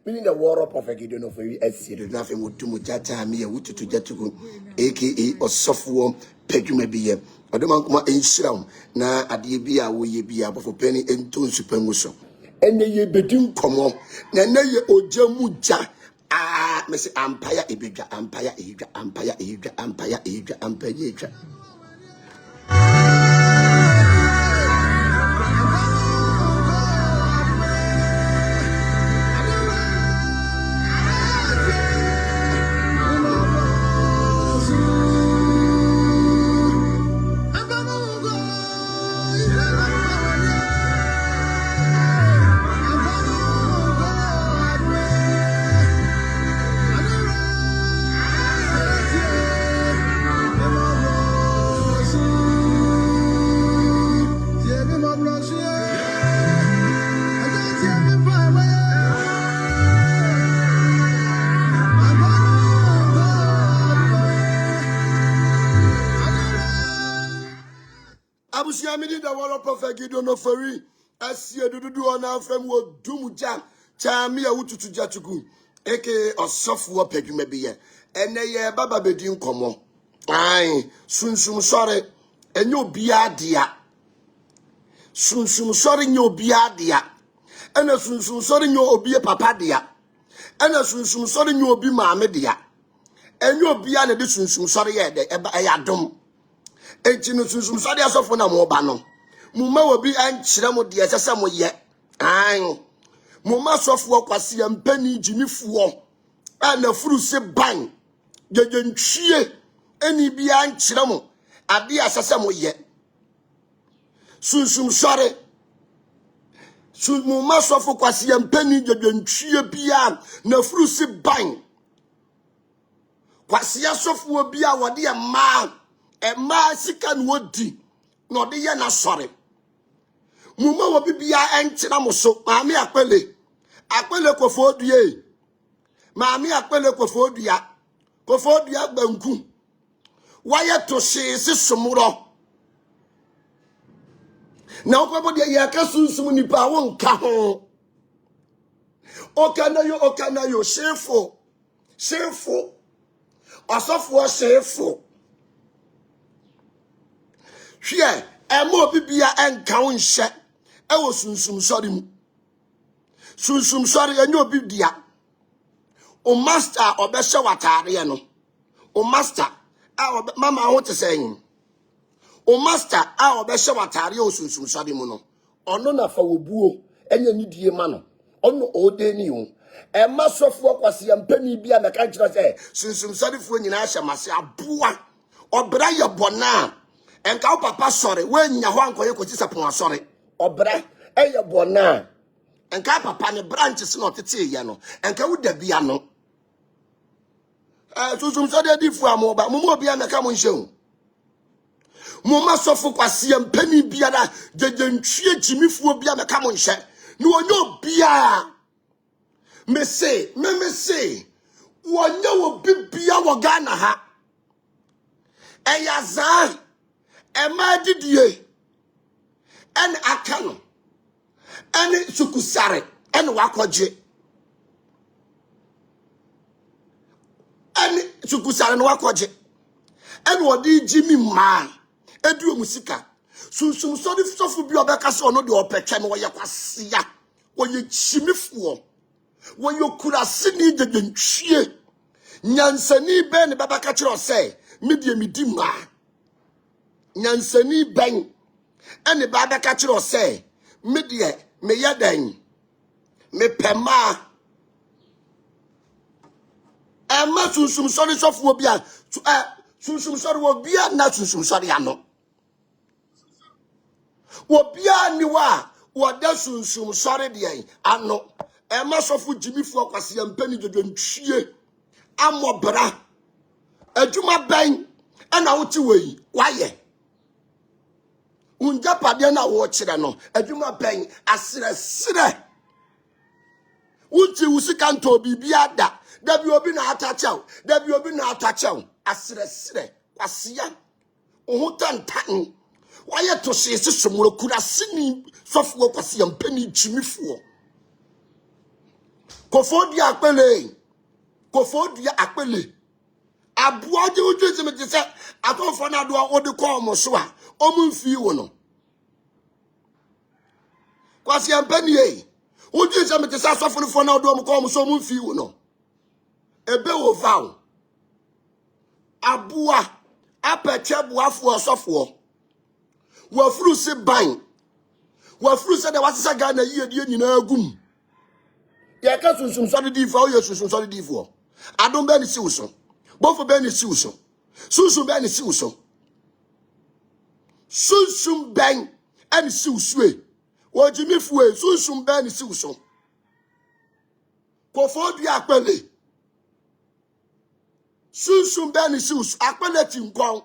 Meaning the war of prophet you don't know for you as you nothing would do mujata me a wood to jatuku, aka or software pegume be a Odomanguma in Shram, na adibia wo ye be above for penny and tone supermuso. And ye bedun come na ye ojamuja. Ah, Miss Empire Ibija, Empire Asia, Empire Asia, Empire Asia, Empire Asia. Abusiamidi the word of prophet you don't know for you. As you do on our friend will do jam. Chamia ututu jatuku. Eke or software peg you may be here. And they baba bedin come. Aye, Sumsumsore. And you be a dear. Sumsumsore in your beardia. And a Sumsumsore in your be a papa dear. And a Sumsumsore in your be mamma dear. And you'll be an edition Sumsore a dom. Ejinu Sumsumsore asofo na mo ba no mumma wo bi ankyeremo de esese mo ye an mumma sofo kwase ampani jimifo ana furu se ban jejentwie eni bi ankyeremo ade asese mo ye Sumsumsore mumma sofo kwase ampani jejentwie bia na furu se ban kwase asofo bia wode ma Emma sikan wodi no de ye na sore mumma wo bibia enkyena mo so maami akpele kofo due maami akpele kofo dua banku waye to se somuro na okwebo de ye ka sunsum nipa wo nka ho okana yo shefo osofo shefo hwe emo bibia enka wo nhye e wo Sumsumsore mu Sumsumsore enyo bidia o master obehye watare no o master a mama ho teseyin o master a obehye watare o Sumsumsore mu no ono na fa wobuo enya nidie ma no ono odeni o e masofo kwase yampani bia na ka nkira se Sumsumsore fo nyina ahye mase aboa obra ye bona enka papa sore wenya ho ankoye koti sapon asore obra eye bona enka papa ne branches no tete ye no enka wuda bia no Sumsumsore difu amoba mumo bia meka mo nhyehu mumma sofo kwase yampani bia da jejentwie jimifuo bia meka mo nhye no onyo bia me say wonyo wo bibia wo Ghana ha eyaza Emma didie en akano en sukusare en wakoje en sukusare no wakoje en wodi jimi ma edu musika Sumsumsore sofu bi obeka se ono de opetwe no ye kwasia wo ye chimifuo wo ye kurase ni dedentwie nyansani be ne baba ka kire ose medie medi ma nyansani ben ene baba ka kire ose medie me yadan me pema Emma Sumsumsore sofu bi a Sumsumsore wo bia na Sumsumsore ano wo bia ni wa wo da Sumsumsore de ano Emma sofu jimifu akwase yampani dodontwie amobra adwuma ban ana wo ti wei waye unja pade na wo kire no adwuma ben asere unti usika nto bibia da bi obi na atachew da bi obi na atachew asere kwasia ohutantan waye to sese somuro kura sini sofuo kwasia mpani jimifuo kofodia akpele abuaje ojú semete se atonfo na do odi ko mo so a omumfi wo no kwasia mpani ojú semete se asofo na do mo ko mo so omumfi wo no ebe wo vawo abua apeche buafo osofo wafuru se ban wafuru se de wasesa ga na yie nyina agum ye ka Sumsumsore di fo ye Sumsumsore di fo adom be ni si uso bofo be ni si uso Sumsum be ni si uso Sumsum ben ani si uso e wo jimi fu e Sumsum be ni si uso kofo du akpele Sumsum be ni si uso akpele ti nkon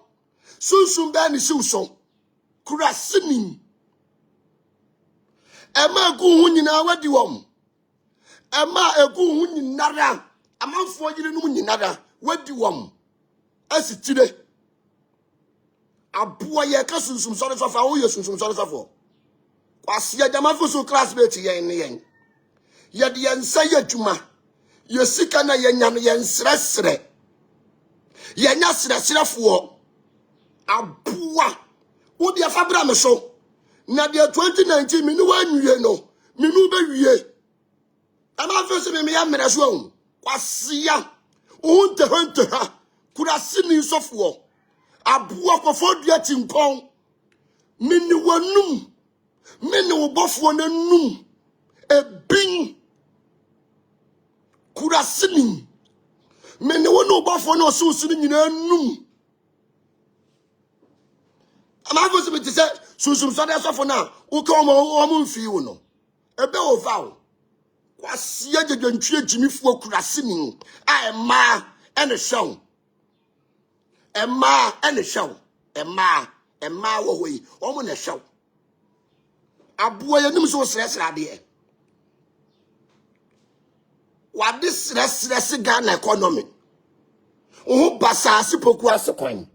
Sumsum be ni si uso kura sinin ema gu hu nyina wadi wom ema egu hu nyinara amanfo yire num nyinara wadi wom asitire aboa ye ka Sumsumsore so fa wo ye Sumsumsore so fo kwase adama fo so classmate yen ne yen ye de yensa ye dwuma ye sika na ye nya no yen sresre ye nya sresrefo aboa wo de afabra me so na de 2019 minu wanwie no minu be wie ama fo se me ya mere so kwasia unte ha kurasini sofo aboa kofo dua tinkon mini wanum mini wobofo na num ebin kurasini mini wonu wobofo na osusuni nyina num ama fo se me ti se Sumsumsore sofo na wo ka omo mfi wo no ebe wo vawo kwasia jejentwie jimifuo kurasini a ema ene hyew ema ene hyew ema wo hoyi omo na hyew aboa yanim so sresra de wade sresre Ghana economy o basa sipoku asekwan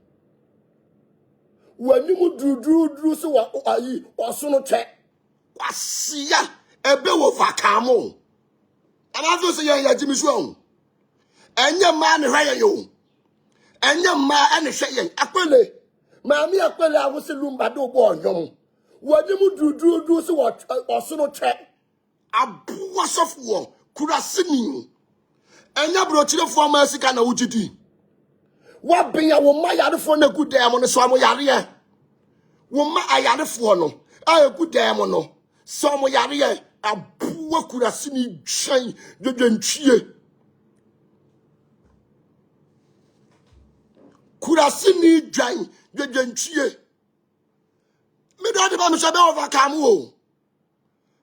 wanim dru so wa ayi osono twe kwasia ebe wo vakamo amazo se ya jimisu on enye ma ne hwa yo enye ma ene hwe yen akpele maami akpele awose lumba do bo onyom wanim dru so wa osono twe aboa sofo kurasini enye brochirefo ma sika na wugidi wa benya wo ma yarefo na gudem no so amo yare wo ma ayarefo no a gudem no so amo yare aboa kurasini twan dwedwantwie kurasini dwan dwedwantwie me do de ba me so be overcome o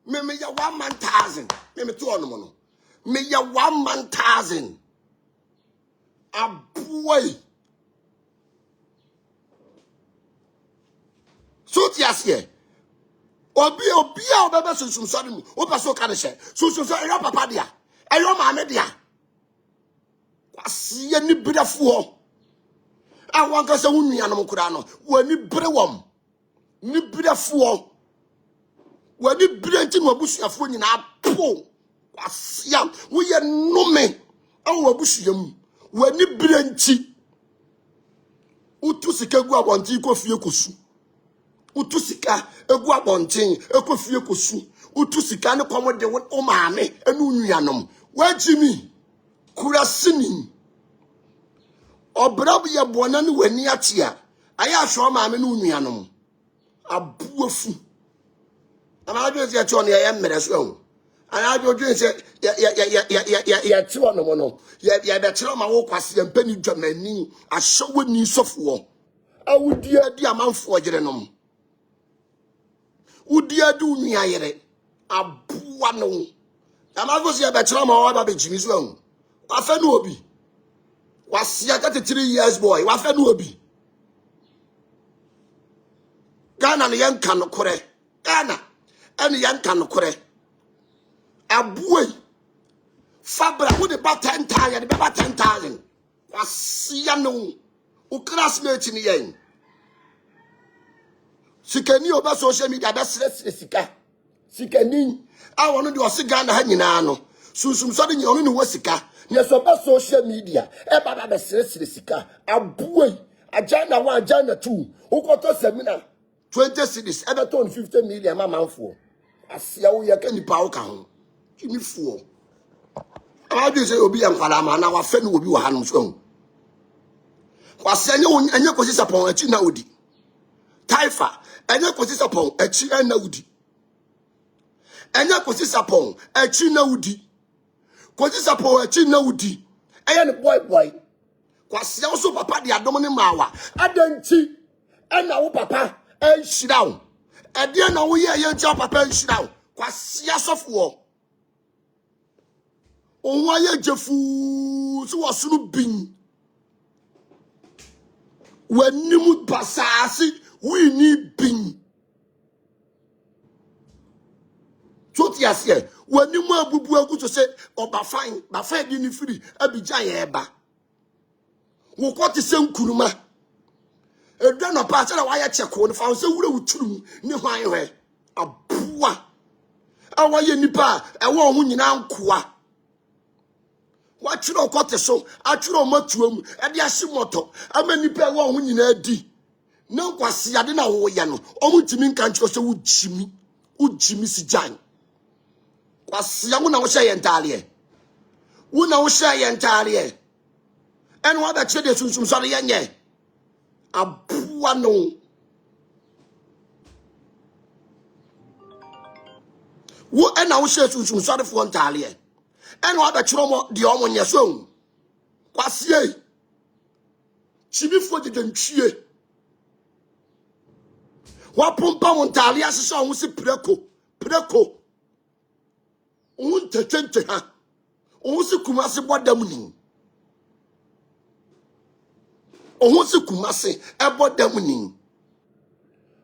me ya 1,000 me to ono no me ya 1,000 aboa so tiasie obi a obebe Sumsumsore mu o paso ka de hye Sumsumsore era papa dia eyo maame dia kwase ni brefo ho awon ka se wunuanom kura no wani bre wom ni brefo ho wani bre nti no abusuafo nyina po kwase wo ye nome awo abusuam wani bre nti utu sika gu abonti ko fie kosu utu sika egu abonten ekofie kosu utu sika ne komode wo maame enu nuanom wajimi kurasini obrab ye bona ne wani atia aya hwo maame ne nuanom abuafu amajo se ati on ye mmere so hu anajo dwen se ya ti ono no ya be tiro ma wo kwase mpani dwamani ahwo ni sofo awudi adi amanfo ogyerenom udia du nuayere aboa no amago se be tiro ma wo ba be jimi so hu wafa no obi wasia ka 3 years boy wafa no obi Ghana ne yanka no kore. Ghana ene yanka no kore. Abuwe Fabra who the about 10,000, the about 10,000. Wasia no. U classmate ni yen. Sikeni oba social media best sika. Sikeni. I want to do a cigar na nyina no. Sumsumsore ni onu ni wasika. Ni so ba social media. E baba be sika. Abuwe. Agenda 1, agenda 2. Ukoto seminar 20 cities. Everton 50 million manfo. Asia wo ye ka nipa wo ka ho. Kimi fuo. How do you say obi enkwala ma na wa fe no obi wa hanom so. Kwase enye kosi sapon achi na odi. Taifa enye kosi sapon achi na odi. Enye kosi sapon achi na odi. Kosi sapon achi na odi. Eye ne boy. Kwase wo so papa de adom ne mawa. Adanti ena wo papa enhira wo. Ede na wo ye nti papa enhira wo. Kwase asofo onwa ye jefu so wasunu bin. Wanimu basasi we need bin. Toti ase wanimu abubu agu to say oba fine ba fine di ni free abigyan ye ba. Wo kwoti se nkuruma edwa no pa na wa ya cheko no fa se wura wuturu ni hwan hwe abua awaye nipa ewo ho nyina nkoa. Watchiro kote so atwiro matuam e de ahye moto amani pe wo ho nyina adi na nkwase ade na wo ye no omutimi nka nkyiro se wujimi sijan kwase ya wo na wo hye ye ntale wo na wo hye ye ntale en wa ba chede Sumsumsore ye nye abua no wo en na wo hye Sumsumsore fo ntale and what the trauma the omon your son. Quasie Chibifo didn't cheer. What pumpa montalia song was a preco. Unte tente ha. Once kumasi what the money. Once kumasi about the money.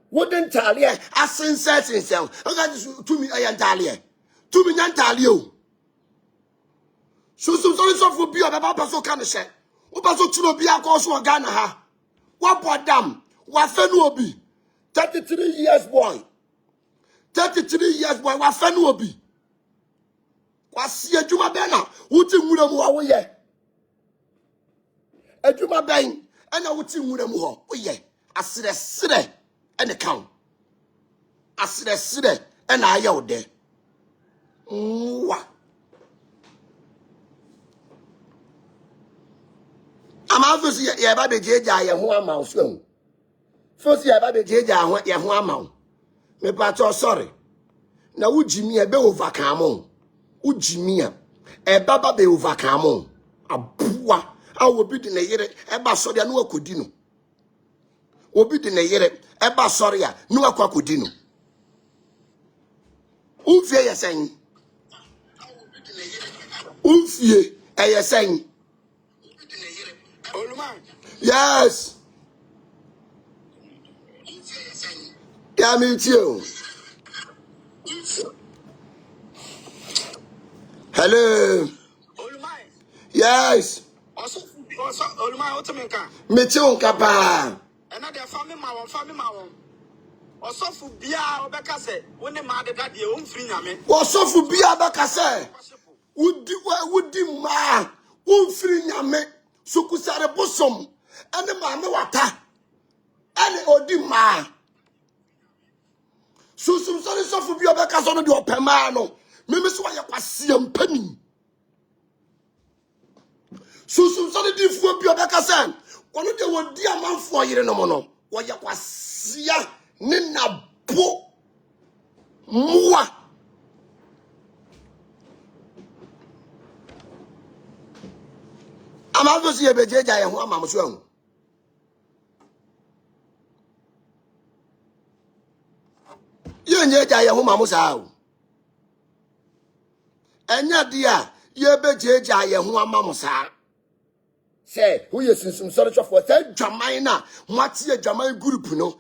Wouldn't talia as sincere himself. I got to me I talia. To me Nantalio. Sumsumsore so for bi obaba paso ka ne hye wo paso tuno bi akoso Ghana ha wa bodam wa fenu obi 33 years boy wa fenu obi kwasi adwuma be na wuti nwura mu wo ye adwuma ben na wuti nwura mu ho wo ye asire ene kan asire na aye wo de wa ama first ye ba be jeja ye ho ama so. First ye ba be jeja ho ye ho ama. Me pato sorry. Na wujimi e be overcome. Wujimi e baba be overcome. Abua a obi di na yere e ba sorry na akodi no. Obi di na yere e ba sorry a na akodi no. Unfie ye sen. Unfie e ye sen. Yes. Yeah, me too. Hello. Yes. Me too, Kapa. Another family mawon. Osofu bia obeka se woni ma de dade o mfiri nyame. Osofu bia obeka se wudi ma o mfiri nyame. Sukusare bosom ene maame wata ene odi ma Sumsumsore sofu bi obeka so no de opema no meme so ye kwase ampani Sumsumsore di fu bi obeka se wono de wodi amanfo yire no mo no wo ye kwase ne nabo muwa ama so ye bejeja ye ho ama so ahu ye nyeja ye ho ma musa ahu enya dia ye bejeja ye ho ama musa Say, who is Sumsumsore for that Jamina, Matia Jamai group, no,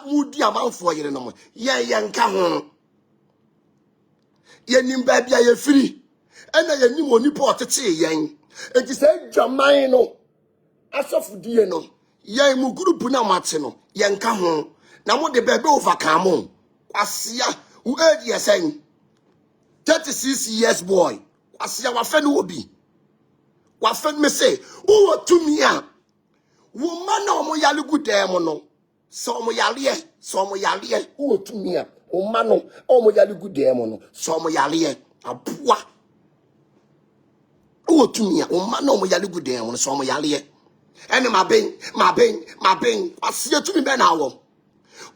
would the amount for you no more. Yan come Yenim baby, I free, and I knew only ported say yang. It is a Jamino, as of Diano, Yang group na Martino, Yan come now what the baby overcome on. Asia, who heard you saying 36 years boy, Asia, what friend will be. What friend me say, who to me? Woman, no more yalu good demono. So mo yalie, who to me? O mano, o mo yalu good demono. So mo yalie, a poor. Who to me? O mano mo yalu good demono. So mo yalie. And my bang. I see you to me ben hour.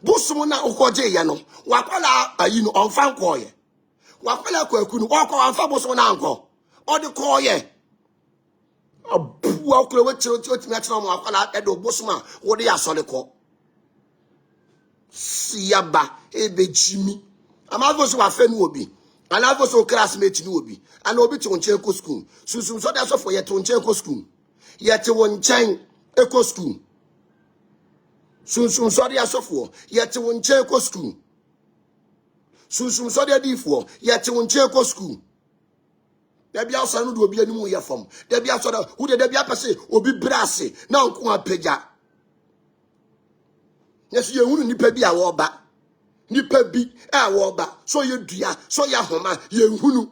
Busumuna ukoje yano. Wakwala, you know, on fan koye. Wakwala kwekunu, wako on fabosona anko. Or the koye. A poor clover to national Wakala Edo Bosma, what they are solid call. Siaba, Ebe Jimmy. I'm always a friend will be. And I was a classmate will be. And Obi to Oncheko school. Sumsumsore that's for yet to Oncheko school. Yet to one chain eco school. Sumsumsore as for yet to Oncheko school. Sumsumsore D4 yet to Oncheko school. There be also no do be any more from. There be also who there be a say obi brasse na nko apeja. Yes you hunu nipa bi a wo ba. Nipa bi a wo ba. So ye dua, so ya homa, ye hunu.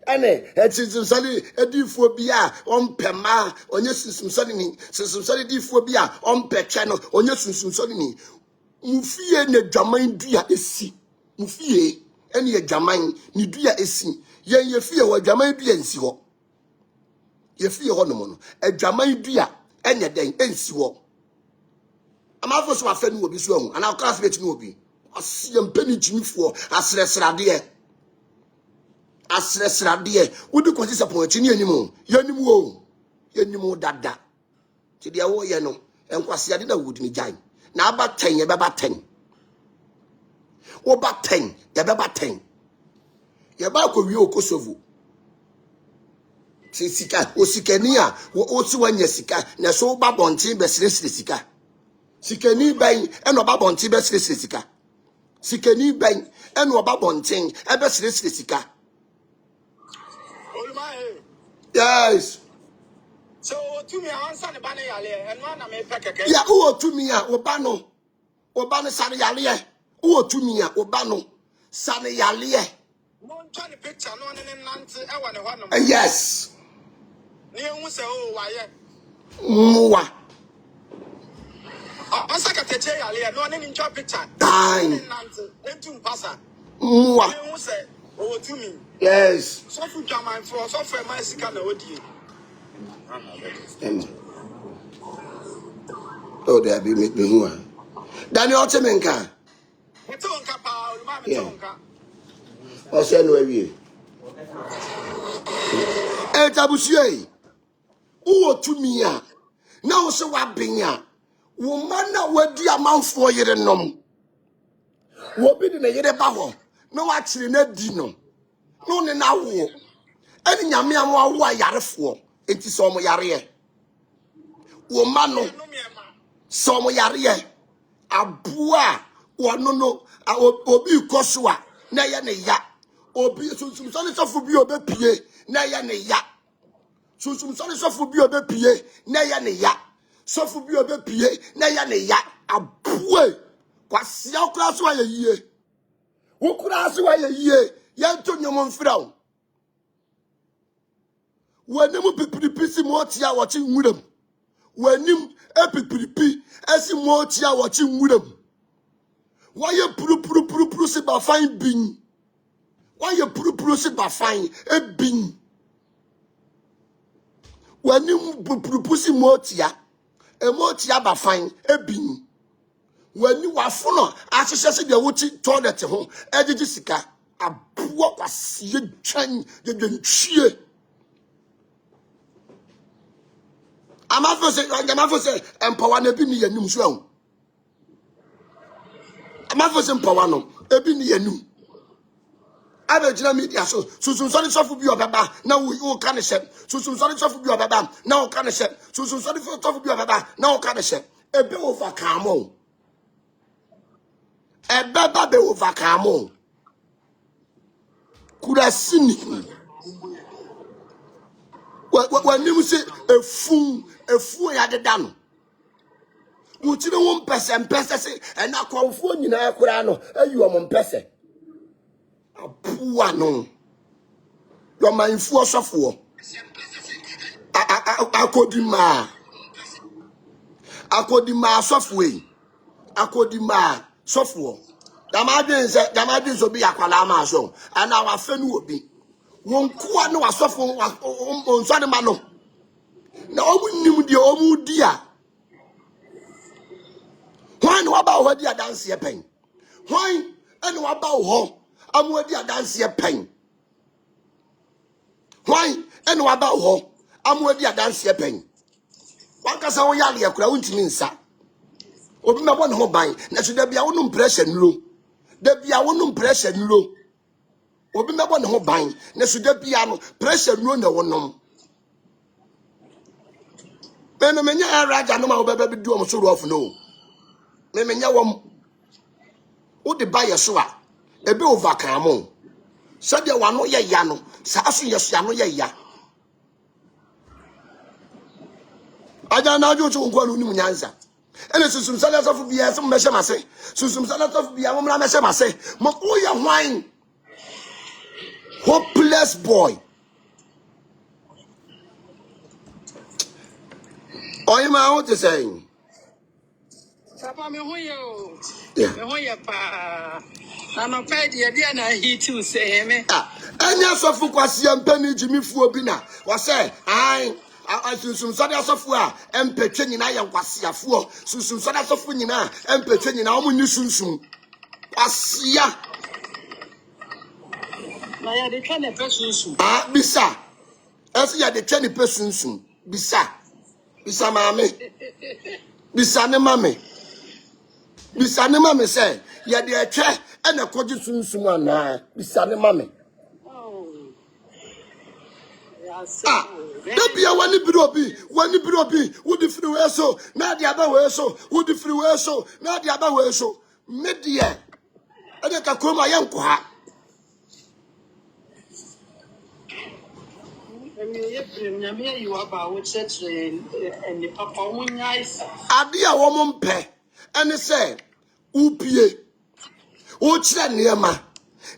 Ane Sumsumsore edifo bi a ompema, onye Sumsumsore ni. Sumsumsore edifo bi a ompetwe no, onye Sumsumsore ni. Mufie ne dwaman dua esi. Mufie any a Jaman, ni dua esi. Ye fear what Jaman dua ensi ho. Ye fear honomono. A Jaman dua, any day ensi ho. I'm also so offended will be so, and our classmates will be. I see them penny Jimmy for as Resradia. As Resradia, would you consider disappointing anymore? Yenimo dada. To the away, no, and Quasia did a wood me giant. Now about 10, about 10. O ba 10, ya ba 10. Ya ba ko wi okosovu. Sika, o sikani a, wo otu wanya sika, na so ba bontin be sire sika. Sikani ban, e no ba bontin be sire sika. Sikani ban, e no ba bontin, e be sire sika. Yes. So to me answer the banner yale and one me pekeke. Ya o to me a, obano sare yale. Who to me a obano sane yalie. Mon try picture no one in nante e wane hwanom. Yes. Ne hu se o waye. Mwa. Asa ka teche yale no one in try picture. Time. Nante entum pasa. Mwa. Ne hu se o to me. Yes. So fu jaman for so for my sika na odie. Oh, there be me who. Daniel Temenka. Yeah. Ose no awie. Tabusie. Wo tumi a. Na wo se wa benya. Wo ma na wadi amanfo yere nom. Wo bi de na yere ba ho. Na wa kire na di no. No ne na wo. Ani nyame amwa wo ayarefo. Enti so mo yare. Wo ma no. So mo yare. Abua. No, obi kosua na ya ne ya obi Sumsumsore sofu bi obepie na ya ne ya Sumsumsore sofu bi obepie na ya ne ya sofu bi obepie na ya ne ya abue kwase okura so aye yie wo kura so aye yie ya to nyomo mfira wo wanim pipiripi si mo tia wo chi nwuram wanim epipiripi esi mo tia wo chi nwuram. Why you puru se ba fine bin? Why you puru se ba fine e bin? When you puru si motia, e motia ba fine e bin. When you wa fono, asese se de wuti toilet ho, e didi sika, abuo kwase twan de ntwie. Amafo se empower na bi ni yanim so ahun. Amafo se empower no, ebi ni yanim. abegyina media so Sumsumsore sofo bi obeba na wo ka ne hye Sumsumsore sofo bi obeba na wo ka ne hye Sumsumsore sofo bi obeba na wo ka ne hye ebe overcome ebeba be overcome kurasini wanim se efu ya deda no wutire wo mpese se ena kwamfo nyina akura no ayi o mpese apuwa no yo manfu osofo akodima asofo yi akodima sofo damadin so bi akwala ma so ana wa fenu obi won kuwa no asofo onso de ma no na omunnim de omudi a hwan wa ba ho di adanse e pen hwan ene wa ba ho amodi adanse e pen hwan ene wa ba ho amodi adanse e pen wankasa wo yale yakura wontimi nsa obi mebo ne ho ban na so da bia wonum pressure nuro da bia wonum pressure nuro obi mebo ne ho ban na so da bia no pressure nuro na wonom me menya raja no ma wo beba bi du om so rof no me menya wom wo de ba yeso a ebe overcome sabe wano ye ya no sa aso yeso ya no ye ya aja na ajo chu ngwa no ni munyanza ene Sumsumsore sofo bia se mmehye mase Sumsumsore sofo bia mo mra mehye mase mo oya hwan hopeless boy oy ma what you saying Papa me ho ye o. yeah Me ho ye pa. Na no pay de na he too say me. anya sofo kwase ampani jimifu obi na wo se ai Sumsumsore asofo a empetwe nyina ye nkwaseafo Sumsumsore asofo nyina empetwe nyina omo ni sunsum asia Na ya de twa ne pesunsu. bisa ese ya de twa ne pesunsun bisa maame bisa ne mame say ya de etwe ene koje sunsum ana bisa ne mame Debia wani birobi wo di free way so na di aba way so wo di free way so na di aba way so media ade ka koma ye nko ha ade a wo mpe ene say upie wo kire niema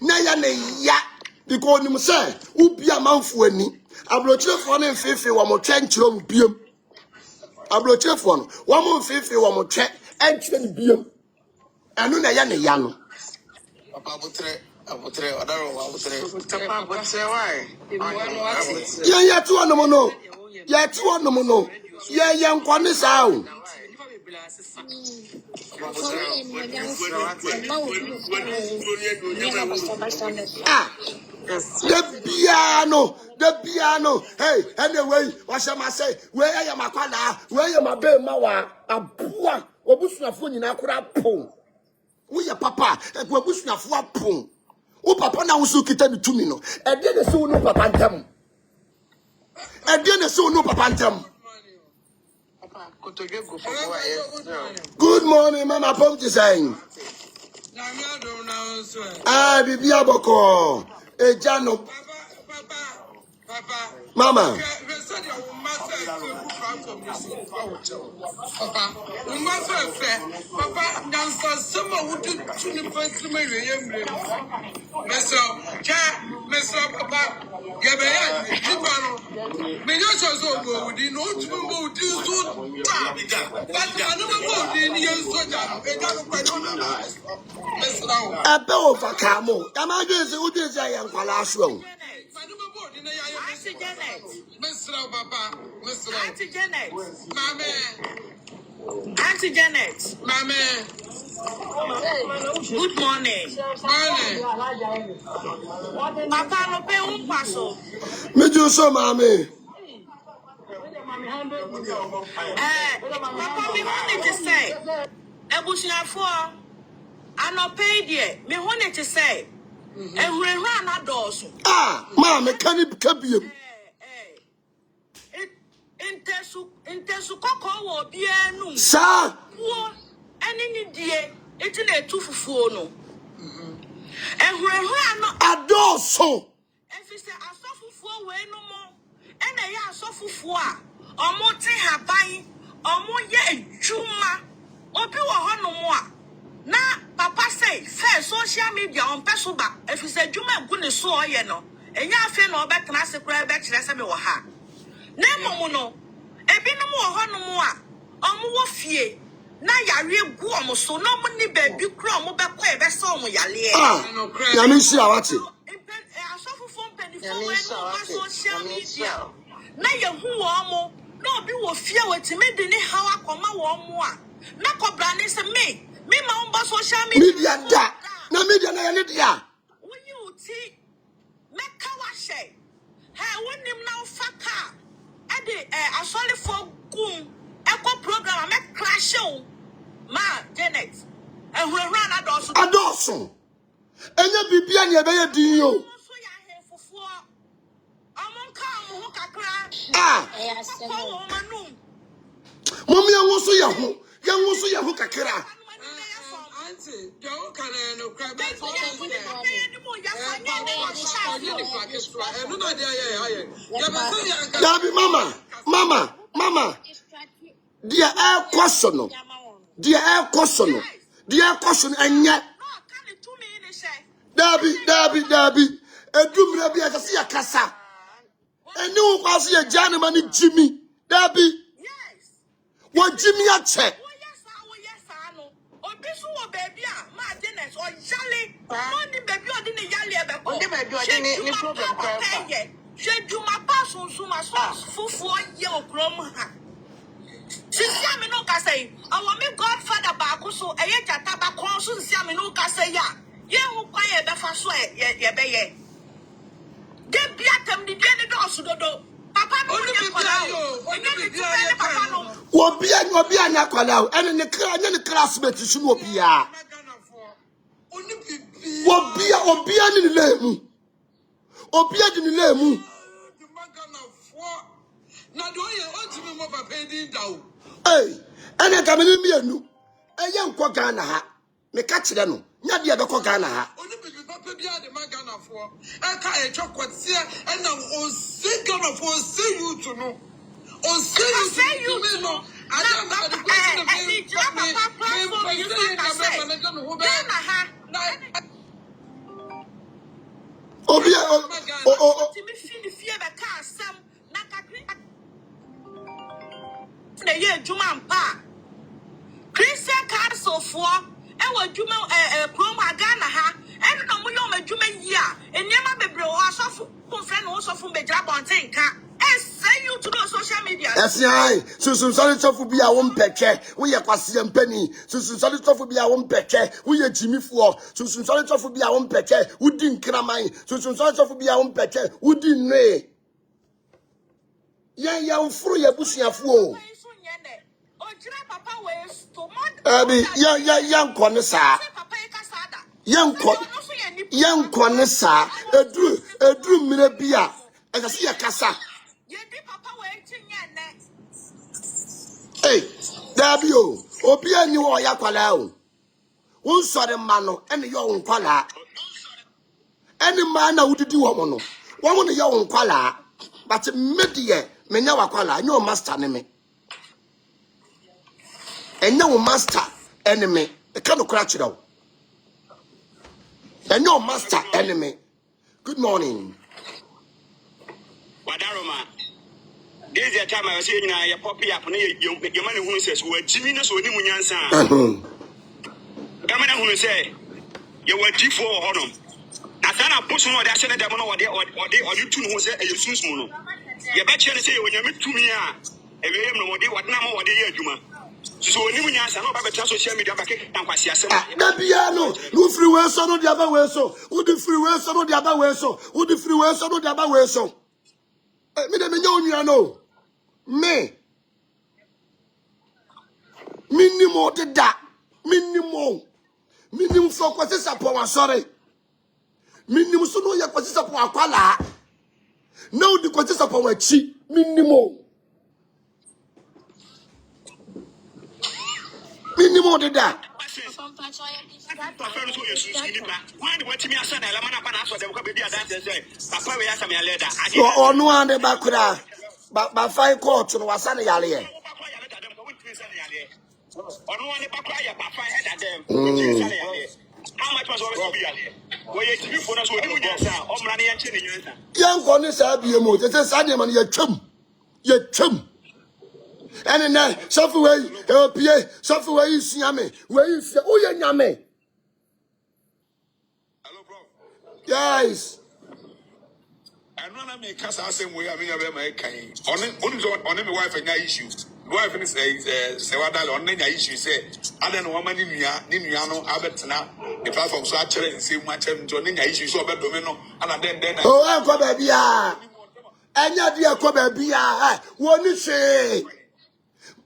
na ya na ya because nim say upie amanfo ani abrochefo no mfefe wo mo twenkyero mu biem abrochefo no wo mo mfefe wo mo twe enkyere ni biem anu na ya ne ya no Papa abutre odaro abutre papa abutre why ya tu onomo no ya nkwane saa o the piano hey anyway what shall I say where I am akwala where you my be mawa abua obusuafo nyina akora pon wo ye papa obusuafo apon wo papa na wo so kita ni tumi no e de se wo no papa ntam Good morning mama pom ti saying bibi aboko ejano Mama. Auntie Janet. Mama. Good morning. Papa no pay un paso. Me do so, mommy. Papa, me wanted to say, Ebushina for I no paid yet. Me wanted to say, Ehurehura dosu. Ah, ma me kan kabiem. Intesu koko wo bia nu. Sa. Wo eni ni die eti na etu fufuo no. Ehurehura no Adoso. efise asofufuo we no mo. Ena ya asofufuo a omo ti haban, omo ye adwuma. Obi wo hono mo a na papa say first social media on pesuba efise adwuma gu ne so oye no. Enya afi na obetena se kura be kire se me wo ha. Na momo no ebinom wo hono mo a omo wo fie na yare gu omo so no mo ni baby kura omo be ko e be so omo yale Ah, ya me shi awate. Asofufo mpanifo we no social media na ye hu wo omo na obi wo fie wetime de ne hawa akoma wo omo a na kobra ne se me ma on ba social Media da. Na media na ye dia. When you see meka wa she ha wonim na faka e de asole for gum eco program me crash o ma Janet ehurehura na doso Adoso. Enya bibia ne be ye din yo. so ya he fufuo amon ka mo ho kakra Ah, ko manum mommy won so ye ho. Ye won so ye ho kakra. Auntie, don't can no crab. Dabi mama. Dia air question. Dia air question. Dia question enye. Dabi. Edumre bi akase ya kasa. Eni wo kwase ya jane mani Jimmy. Dabi. yes Wo Jimmy a che. Obisu wo baby a ma Janet o yale no ni baby o di ne yale e be ko Only baby o di ni problem kwa Sheduma pa Sumsumsore so fufu ye okrom ha Sisi me no ka say awo me godfather ba ko so eye jata ba kon so sisi me no ka say ya ye hu kwa ye be fa so ye be ye de bia tem di de ne do so dodo papa no nya kwala papa no Obi anya kwala o. Ene ne kra anya ne classmate su no obi a. Obi ani ne lemu. Obi adi ne lemu. Na do ye otimi mo papa din dawo. Hey, ene ka me ni mienu. Eye nko Ghana ha. Me ka kire no. Nya de be ko Ghana ha. Oni bibi papa bia de magana fo. E ka e chokwate e na o se Ghana fo se you to no. O se you to no. Ada na de question of me. Papa platform you Ghana ha Obi timi fini fie be ka asem na kakri na ye djuma mpa Christian council for e wa djuma prom Ghana ha e no mo yo ma djuma yi a eniema bebre o asofo ko fre no osofo be gira bonten ka e say you to do social media Esian, Sumsumsore tofu bi a wo mpetwe, wo ye kwase mpani. Sumsumsore tofu bi a wo mpetwe, wo ye jimifuo. Sumsumsore tofu bi a wo mpetwe, wo di nkraman. Sumsumsore tofu bi a wo mpetwe, wo di nwe. Ya ufuru ye busuafuo. Abi, ya nkone sa. Ya nkone sa. Edru mire bia. Ekase ya kasa. Hey, Dabio, Obi ani wo ya kwala o. Won sore ma no ene yo won kwala. Ene ma na wudidi wo mo no. Wo mo no yo won kwala. But medie menya wa kwala, nyo master ne me. Enya wo master enemy. E ka no kra kira wo. Enya wo master enemy. Good morning. Wadaroma. This is the time I was saying you poppy up na your man who says we Jimmy no so ni munyansa. Gamana who say you were G4 honum. Na sana push no dey say dem no odi tu no say e sunsun no. Ye be che say when you meet to me a e we no odi wadna mo odi ye adwuma. So oni munyansa no ba beta social media ba ke tankwase asem. Da bia no, no free way so no dia ba we so. Wo di free way so no dia ba we so. Wo di free way so no dia ba we so. Me de me nya onua no. Me minimum de da minimum focus sapon sorry Minimum so no ya kwasi sapo akwala. No di kwasi sapo wachi minimum. Minimum de da. So ono ande bakura. Ba fine court no wasane yale ye. How much was always be here? Where you TV for us, we answer. Omrani and Chin. Young Connie Sabiamo, they say Sadia man, your chum. And then, software, LPA, software is Yame, where you say, oh, Yame. Hello, bro. Yes. I know I make us same way. I mean, I my kind. On my wife and issue. Wife is Sewada on any issue. Say, I don't know how many Niano Abertana, the platform so actually and see much of joining issue so about Domino. And then, oh, I'm going to be and yet, you are going to be what you say.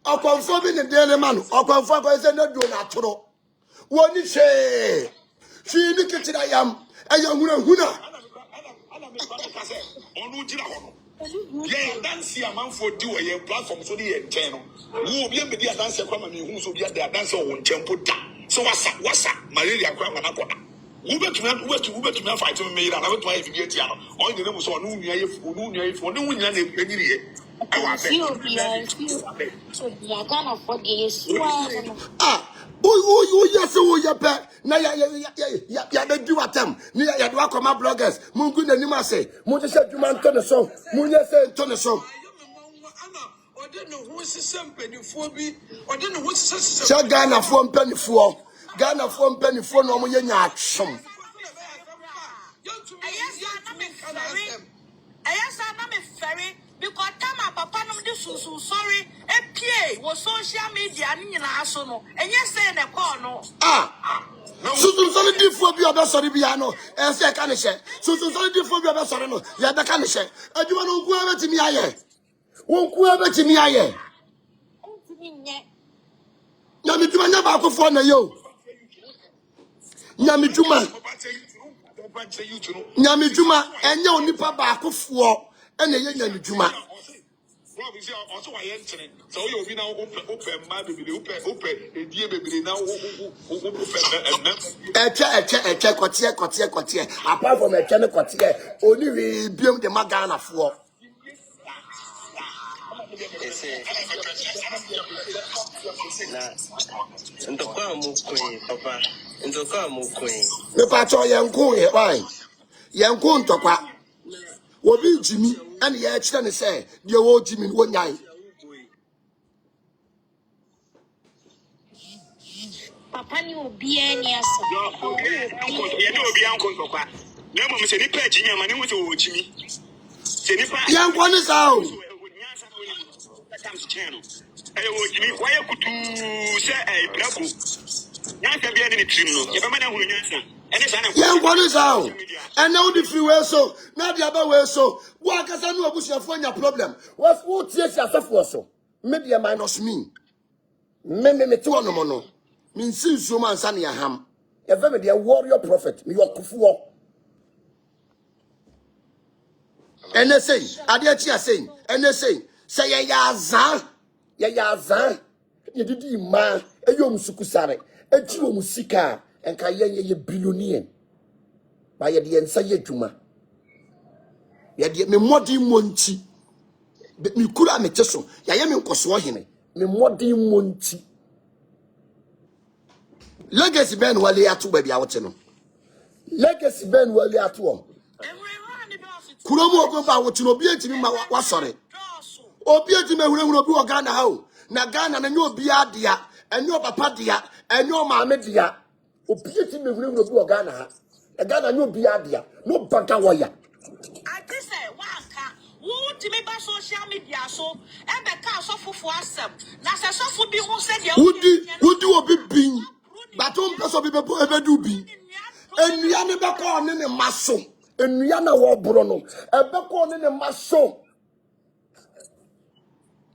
Or confirming the daily man, or confirming the do natural. What you say? She indicated I am a young woman. Yeah, dance a man for do a platform so the channel. Who be a dancer from me who so be a dancer on tempo. So what's up, Maria Cramanacona? Uber to me fight to me, and I went to my Vietnam. All the name so no for no one any. Yes, oh, yeah, na ya be do atem ni ya do akoma bloggers mungu na nima say mo je se djuma nto ne so mo nye se nto ne so se Ghana fo mpanifo no mo ye nya atwom because time papa no de Sumsumsore epie wo social media ni nyina so no enye say ne call no Sumsumsore di fo bi obesori bia no ense ka ne hye Sumsumsore di fo bi obesori no ya be ka ne hye adwuma no nku abetimi aye wonku abetimi aye nyame dwuma nya ba akofo na yo nyame dwuma enye onipa ba akofo ene ye nyame dwuma also I enter so you be now open mad be open edie bebre now eche kotie apart from eche ne kotie oni wi biom de magana fo me pa cho yenku ye why yenku ntokwa obi jimi ene ye kire ne say de wo jimi wo nyai papa ni obi eni asa You know, be uncle Papa. No, Mamma said, "If I Jimmy, my name was Jimmy." yenku ne sao Channel. Jimmy, why you could say a bravo? Yanka be any trim, no. If a man who answer, and it's an yenku ne sao and now the free way so na the other way so wo akasa no abusia fo nya problem what tie si asafo so maybe minus me te wono mo no min sinsu man sa ne aham e ve me the warrior prophet me yokufuo ene say ade achi asay ene say ya azan ye didi ma eyom sukusare eji wo musika enka ye billionaire ba ye de ensa ye dwuma ye de me modern monti me kura me teso ya ye me nkoso hene me modern monti legacy ben wale ato ba bia wote no legacy ben wale ato o kuromo ogo ba wote no obi antimi ma wasore obi antimi ehurehuru obi wo Ghana ha o na Ghana na nye obi adea enye papa dea enye maame dea obi antimi ehurehuru obi wo Ghana ha e Ghana nye obi adea no banka woya I say waka wo timi ba social media so e be ka so fufu asem na se so fu bi hu se de wudi obi bin baton peso bi be du bin enua ne be ko ne maso enua na wo boro no e be ko ne maso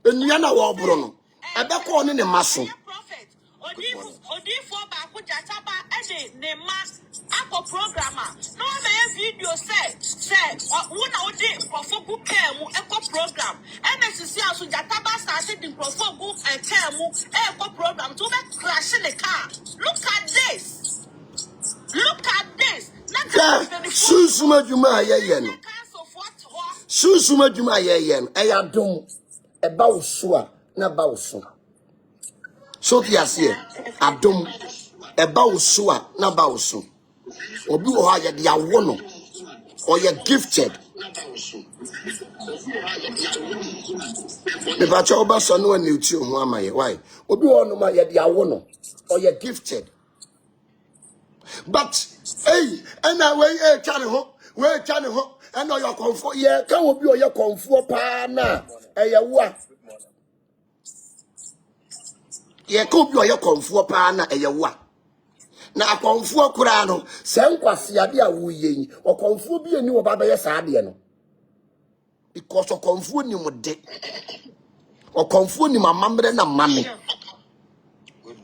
enua na wo boro no e be ko ne maso prophet odi fo ba ko jataba e de ne ma Apple programmer. No one video say one out there for book care eco program. MSC also Jataba started the for book and eco program to make crash in the car. Look at this. Look at this. Sumsumsore juma yen. Sumsumsore juma yen. Eya dom eba wo so a na ba wo so. So tiase adom eba wo so a na ba wo so. Obi wo ha ye de awo no. Or you're gifted. The batch of us are no one new to why? Obi wo no ma ye de awo no. Or you're gifted. But hey, and I way channel ho, and all your comfort, yeah, can be your comfort pana, and your what? Yeah, could be your comfort pana, and your what? Now, comfort Kurano, same quasia wooing, or comfort be a new Baba Sadiano. Because of comfort you would dick, or comfort you my mamma and a mammy.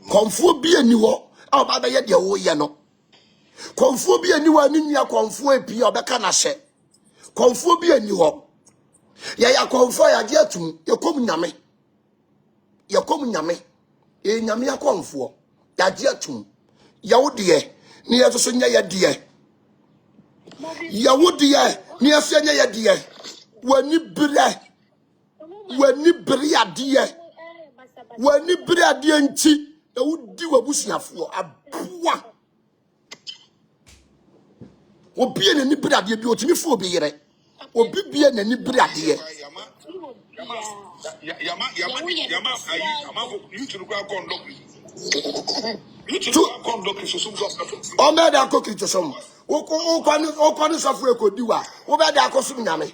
Comfort be a new, oh, Baba yet your way, no. Comfort be a new one in your comfort, be your becana. Comfort be a new hop. Ya comfort, ya dear to your coming yame. Your coming yame. In yamia comfort, ya dear to ya dear, near to Sonia ya dear. Ya dear, near Sonia ya dear. When you bria dear. When you bria dear, the would do a bushia for a poor. Obi en ni brade bi otimi fo obi yere obi bi en ni brade yama you to go unlock o me da ko ki to som o ko ni sofo ekodi wa o be da akosum nyame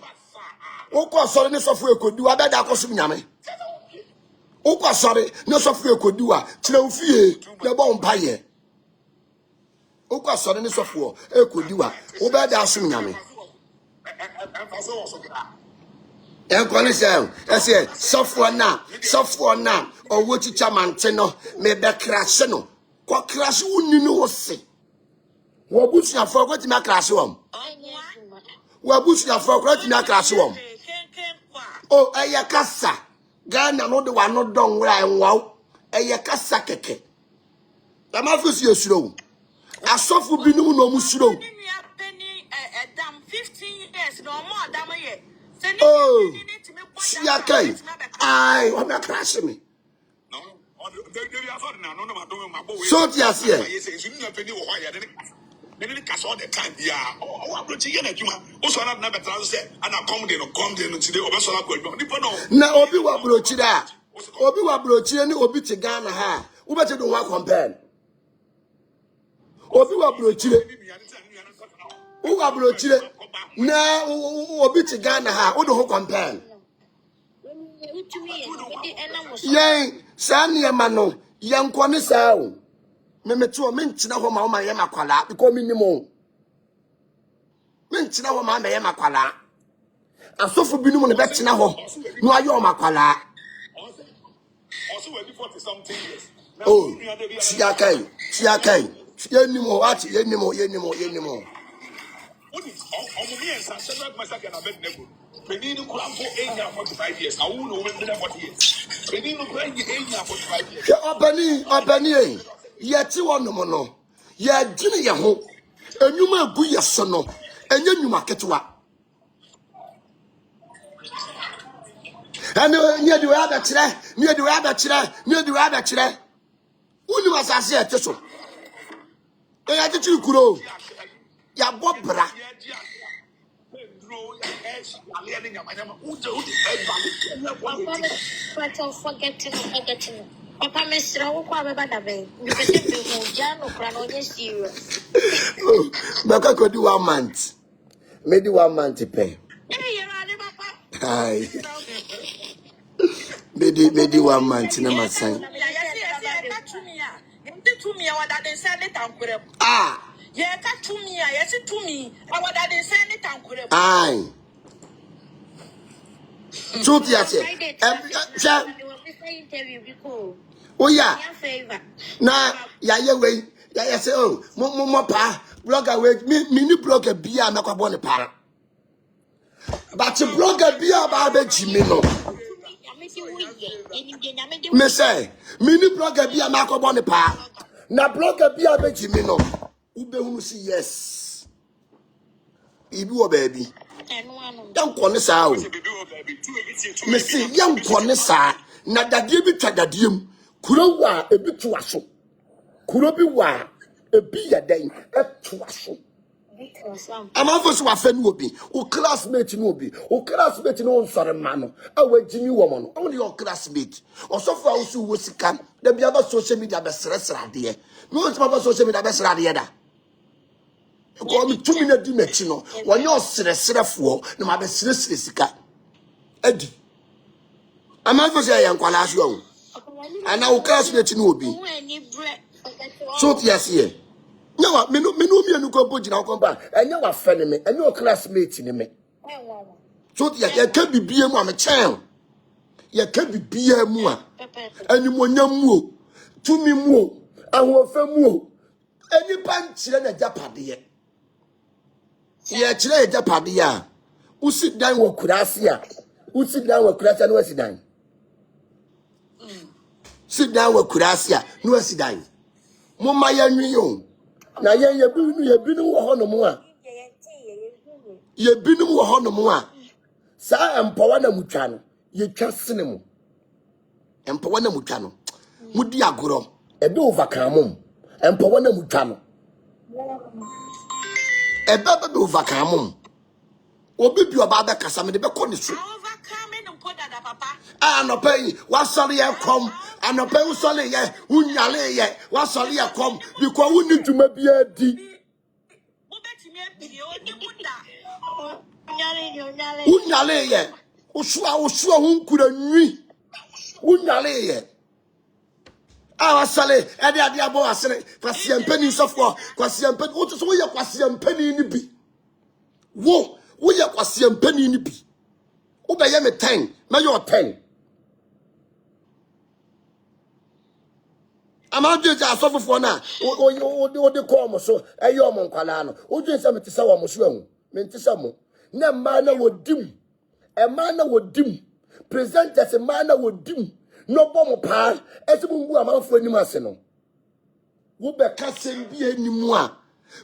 o ko sori ni sofo ekodi wa be da akosum nyame o ko sori ni sofo ekodi wa kire ofie na bo mpaye o ko sori ni sofo ekodi wa o be da asum nyame enkoni say sofo na o wo chicha mante no me be crash no ko crash wuni no se wo busu afọ ko ti na crash wom wo busu afọ ko ti na crash wom o eye kasa Ghana no de wa no don wra enwa eye kasa keke ta ma fu si esuro asofo bi nu no mu suro 15 years no more adam ye. Oh, Siakai. I want to crash me. So, yes, yes. All the time, yeah. Oh, I'm not here. Also, I'm never transit, and I come in today. Now, Obi wa brochida. Obi wa brochida ni Obi to Ghana ha. Uba to do one compare. Obi wa brochida. Uwa brochida. Na Obi to Ghana ha. Udo ho compare. Yen, Sani Yamano, Yan Quanisao. Memetu mentina ho ma ma yema kwala because minimum mentina ho ma yema kwala asofo binu ne betina ho no ayo ma kwala also we 40 something years. Oh siakai yenimo ati yenimo What is on me and Sasha massacre na bed nego Benino Krampo 45 years. I won't know when 40 years. Benino Krampo 45 years. Obani yeti wono no ye gine ye ho enuma agu ye so no enye nyuma ketwa ene nye de wa ba kire uni wasase e teso e ya titi kuro ya bobra forgetting. Papa Mr. Okwa baba da be. You can take me Jano Krano serious. Baka ko do 1 month. Maybe 1 month pay. Hi. Maybe 1 month na masan. Ah. Yeah, that to me, yes, to me. I would have send it down. Aye. Truth yes. Oh yeah. Na ya ye we ya say oh mo pa blogger wait mini blogger bia na kwabo ne para. But the blogger bia ba be jimi no. Me say mini blogger bia na kwabo ne para. Na blogger bia be jimi no. Ube hunu si yes. Ibi wo baby. Yan kone sa o. Me say yan kone sa na dadie bi twa dadiem. Kuro wa ebi to aso. Kuro bi wa ebi ya den eto aso. Amafo so afa nu obi, o classmate nu obi, o classmate no nsore ma no. Awa jimi wo mo no. Only your classmate. Osofo a so wo sika, da bia ba social media be sresra de. Me o tuma ba social media be sresra de da. Ko mi tumi na di mechi no. Wonye osresrefo na ma be sresre sika. Edi. Amafo so ya nkwala so o. Ana o classmate nu obi. So yes here. Nyawa menu mienu ko bojina ko ba. Enya wa fene me, enya o classmate ni me. So yes ya ka bibie mu am chen. Ya ka bibie mu a. Animonyam mu o. Tumi mu o. Ahofa mu o. Eni pan kire na japade ye. Ye kire japade ya. Usi dan wo kurase a. Usi dan wo kurase na wasi dan. Sit down with Kurasia, no sidan. Mumma yanyo. Na ye binu wo hono mo a. Ye binu wo hono mo a. Sa empowa na mutwa no, ye twa sene mo. Empowa na mutwa no. Mudi agoro. Ebe overcome mum. Empowa na mutwa no. Ebe be overcome mum. Obi bi oba be kasa me de be ko ne so. Anopay, what sorry I come, Anopay, sorry, ye, unyale, ye, what sorry I come, because we need to maybe a D. Unyale, ye, Usua, who could a nui, Unyale, ye. Our sale, and the idea about us, Quasian pennies of war, Quasian penny, what is we are Quasian penny in the bee? Whoa, we are Quasian penny in the bee. Obey me 10, may you 10. I'm out there as of for now. O de call so a yom calano. O just some to sour mushroom, meant to some. No manner would dim. A manner would dim. Present as a manner would dim. No bomb pie, as a moon amount for any massino. Who be casting be any more.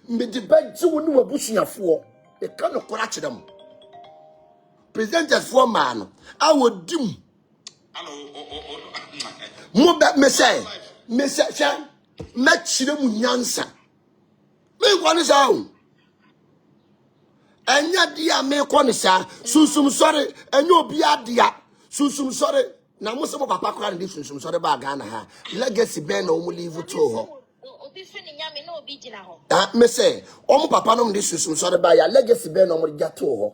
Me the bed to no bushing a four. A cannot crash them. Present as for man. I would dim. More that me say. Mesa mechire mu nyansa me kwani sa o enya dia me kwani sa Sumsumsore enya obi adia Sumsumsore na mo se mo papa kwa ndi Sumsumsore ba Ghana ha legacy ben na o mu live to ho obi fini nyame na obi gina ho me say o mo papa no ndi Sumsumsore ba ya legacy ben na o mo gya to ho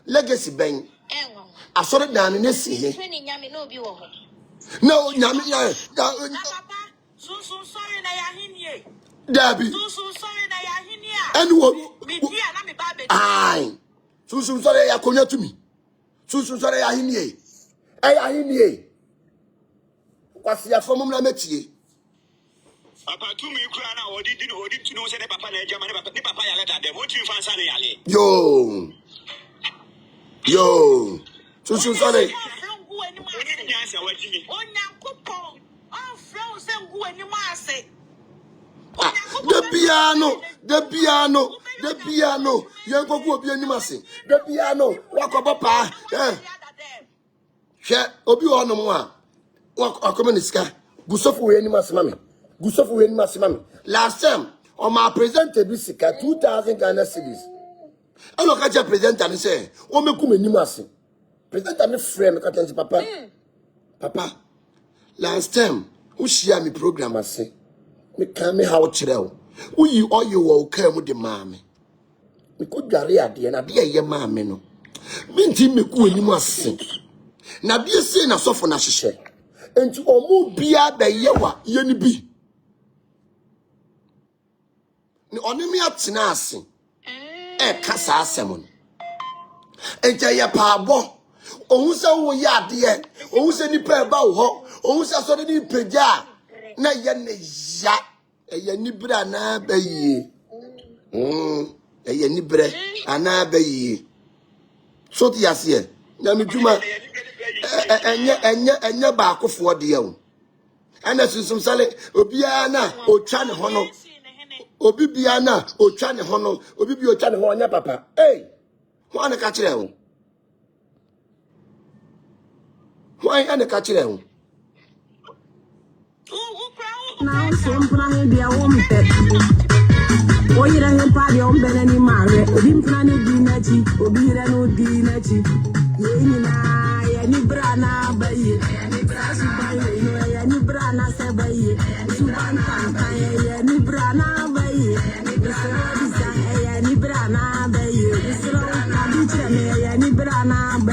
legacy ben enwa asore dan ne si he fini nyame na obi wo ho. No, Papa, Sumsumsore na ya hinie. Dabi. Sumsumsore na ya hinia. And what? Me dia na me ba be. Aye. Sumsumsore ya konya to me. Sumsumsore ya hinie. Ya hinie. Kwasi ya fomum na metie. Papa to me kura na odi to know say the papa na ejama ni papa ya let dem. What you fancy na yale? Yo. Sumsumsore. The piano. Young go be animasi. The piano. Walk up, papa. Share Obi on no more. Walk a communist. Gusofu animasi, mammy. Gusofu animasi, mammy. Last time on my presenter, Bissika 2,000 Ghana cedis. I look at your presenter and say, oh, me come animasi. Presenter me frame, papa. Papa, last time, who share me program, I say, me come me how chill. Who you or you will come with the mammy. Me could carry a dear, and a dear your mammy no. Minty me cool you must sing. Now be a sin as often as she said. And to almost be at the yawa, yenny be. The only me at Sinasi, Cassa Salmon. And Jaya Pabo. Who say we ya dear? Who say ni pe ba ho? Who say so ni peja? Na ye ne ya. Eye nibra na bayi. Eye nibre ana bayi. So ti ase. Na me dwuma enye ba akofo de o. Ana Sumsumsore obia na otwa ne ho no. Obi bia na otwa ne ho no. Obi bia otwa ne ho anya papa. Hey. Ho ana ka kire ho. Ho ana ka kire ho. Now some plan be a woman pet. Oh, you don't party on Benny Mare, Odim Planet Dinachi, Obira no Dinachi. Yenina, any brana by ye, any brass by ye, any brana say by ye, Suban any brana by ye, any brana by ye, any brana by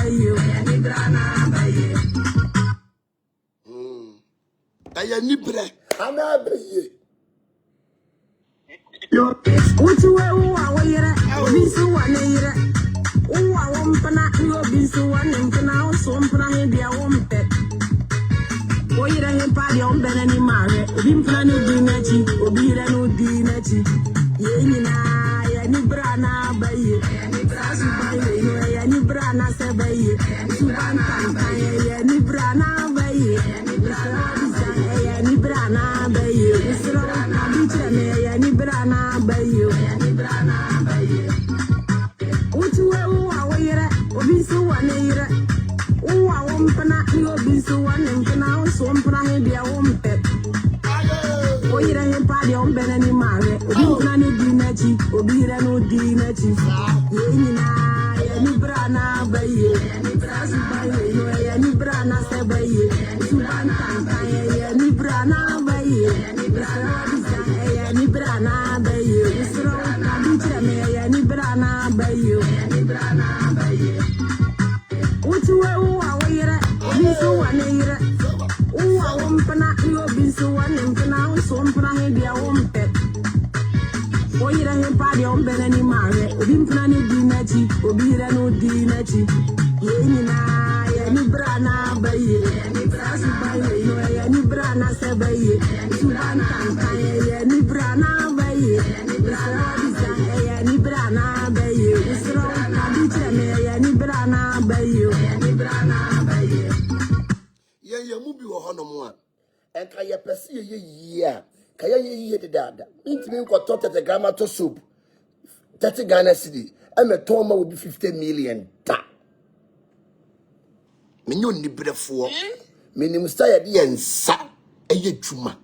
you, any brana by ye. Eye nibre ana bayi. What you wear, Bisu one year. Oh, I won't pana, you Bisu one and can now so plan be a woman pet. Oh, you don't party on Benny Mare, Bim Planet Dinachi, Obira no Dinachi. Yenina, any brana by ye, any brass by ye, any brana say by ye, Suban any brana by ye, any brana by ye, any brana by you, any brana by you. What you wear, Bisu one year. Oh, I won't pana, you Bisu one and can now so plan be a woman pet. Oh, you don't party on Benny Mare, Bim Planet Dinachi, Obira no Dinachi. Yenina, any brana by ye, any brass by ye, any brana say by ye, Suban any brana by ye, any brana by you, any brana by you, any brana by you. What you wear, Bisu one year. Oh, I won't pana, you Bisu one and can now so plan be a woman pet. Oh, you don't party on Benny Mare, Bim Planet Dinachi, Obira no Dinachi. Yenina, any brana by ye, any brass by ye, any brana say by ye, Suban any brana by ye, any brana by you, any brana by you, any brana by you. Ye mubi wo hono mo a. Enka ye pese ye yi a. Ka ye de dada. Intimi nko to 30 gram to soup. 30 Ghana cedi. E me ton ma obi 50 million da. Me nyo ni brefo. Me nim sta ye de ensa eye dwuma.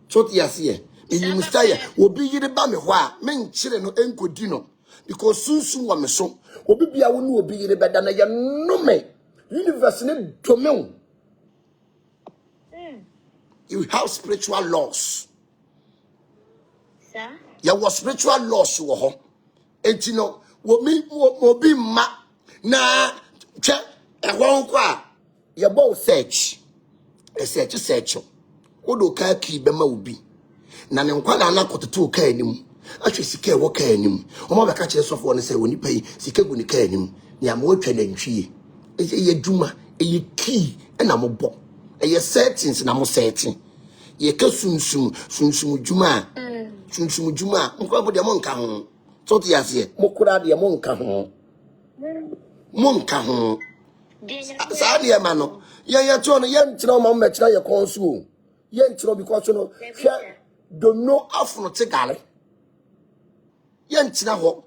So ti ase ye. Me nim sta ye obi yire ba me ho a me nkyere no enkodi no because sunsun wa me so. Obi bia wo ni obi yire beda na ye no me. Universe ne domain. You have spiritual laws. Sir? There was spiritual laws you ho. And you know, wo be ma na che e won kwa ye bo search. E search. Odo ka ki be ma obi. Na ne nkwala na kototo ka anim. Ahwe sika e wo ka anim. Omo be ka kire sofo ne se woni pai sika gu ni ka anim. Ni am wo twa na ntwie. Ye dwuma, ye key e na mo bo. Ye settings na mo setting. Ye ka sumsum dwuma. Sumsum dwuma. Nko bo de mo nka ho. So ti ase mo kura de mo nka ho. Mo nka ho. Sa de ma no. Ye to no ye ntira mo me kira ye konsu. Ye ntira because no hwe don't know afno te gale. Ye ntira ho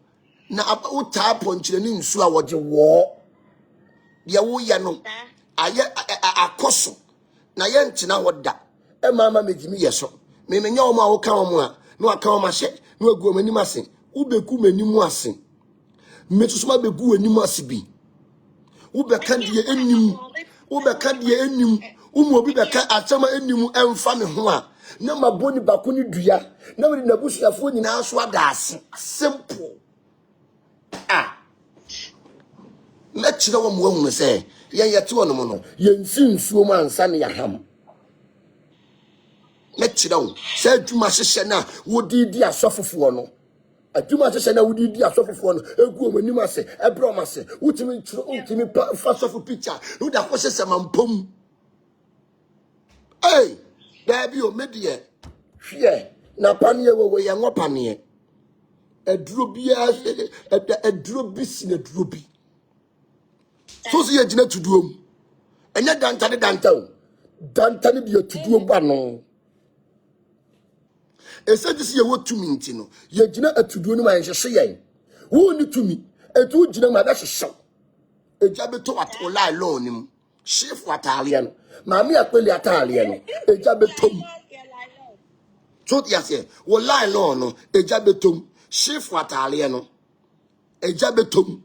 na uta ponchire ni nsu a woje wo. De wo ye no. Aye akoso. Na ye ntina ho da. E mama megimi yeso. Me menya o ma wo ka o mu a. No aka o ma hye. No agu o manim ase. Ubeku manim ase. Metusuma begu anim ase bi. Ubeka de enim. Ubeka de enim. Umu obi beka atama enim emfa me ho a. Na maboni bako ni dua. Na we na busuafo nyina so adase. Simple. Ah. Na chira wo mo hu se. Ye yete wono mo no. Ye nsi nsuo mu ansa ne ya ham. Na chira wo. Se adwuma hyehye na wo di asofofo no. Adwuma hyehye na wo di asofofo no. Egu o manim ase, ebro mase. Utimi fa sofo picture. Wo da ko hyehye mampom. Hey, there be o medie. Hwe. na panie we ye ngo panie aduro bia aduro bi si na aduro bi so se ye gina tuduom enya danta ne bi tuduom ba no ese disi ye wotumi nti no ye gina atuduo no ma ye hye yen wo ni tumi etu gina ma da hyehyɛ eja beto wat olai lo nim shift watalia no ma me akpeli atalia no eja betom so yase olai lo no eja betom shift watalia no eja betom.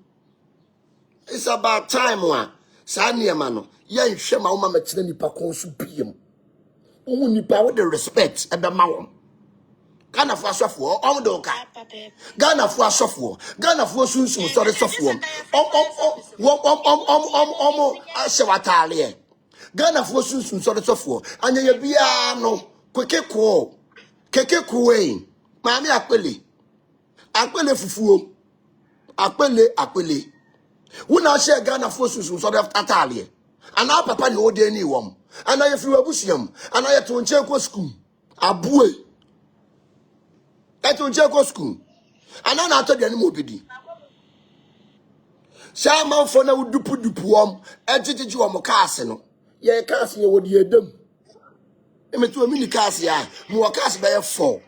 It's about time wa sa niema no ye nhwe ma wo ma matire nipa kon so biem wo nipa wo the respect e be ma wo Ghana for asofo on do ka Ghana for asofo Ghana for sunsun sorry sofo ashe watale Ghana for sunsun sorry sofo anya ye bia no keke ko e maami akpele fufuo akpele wona share Ghana for sunsun sorry atale ana papa ni ode ni wom ana ye fiwa busiam ana ye to nche ko school abue eto nche ko school ana na ato de ni mobidi sha man fo na dupu wom ejijiji wom kaase no ye kaase ye wodi edam emetu mini kaase ya mu wo kaase be ye 4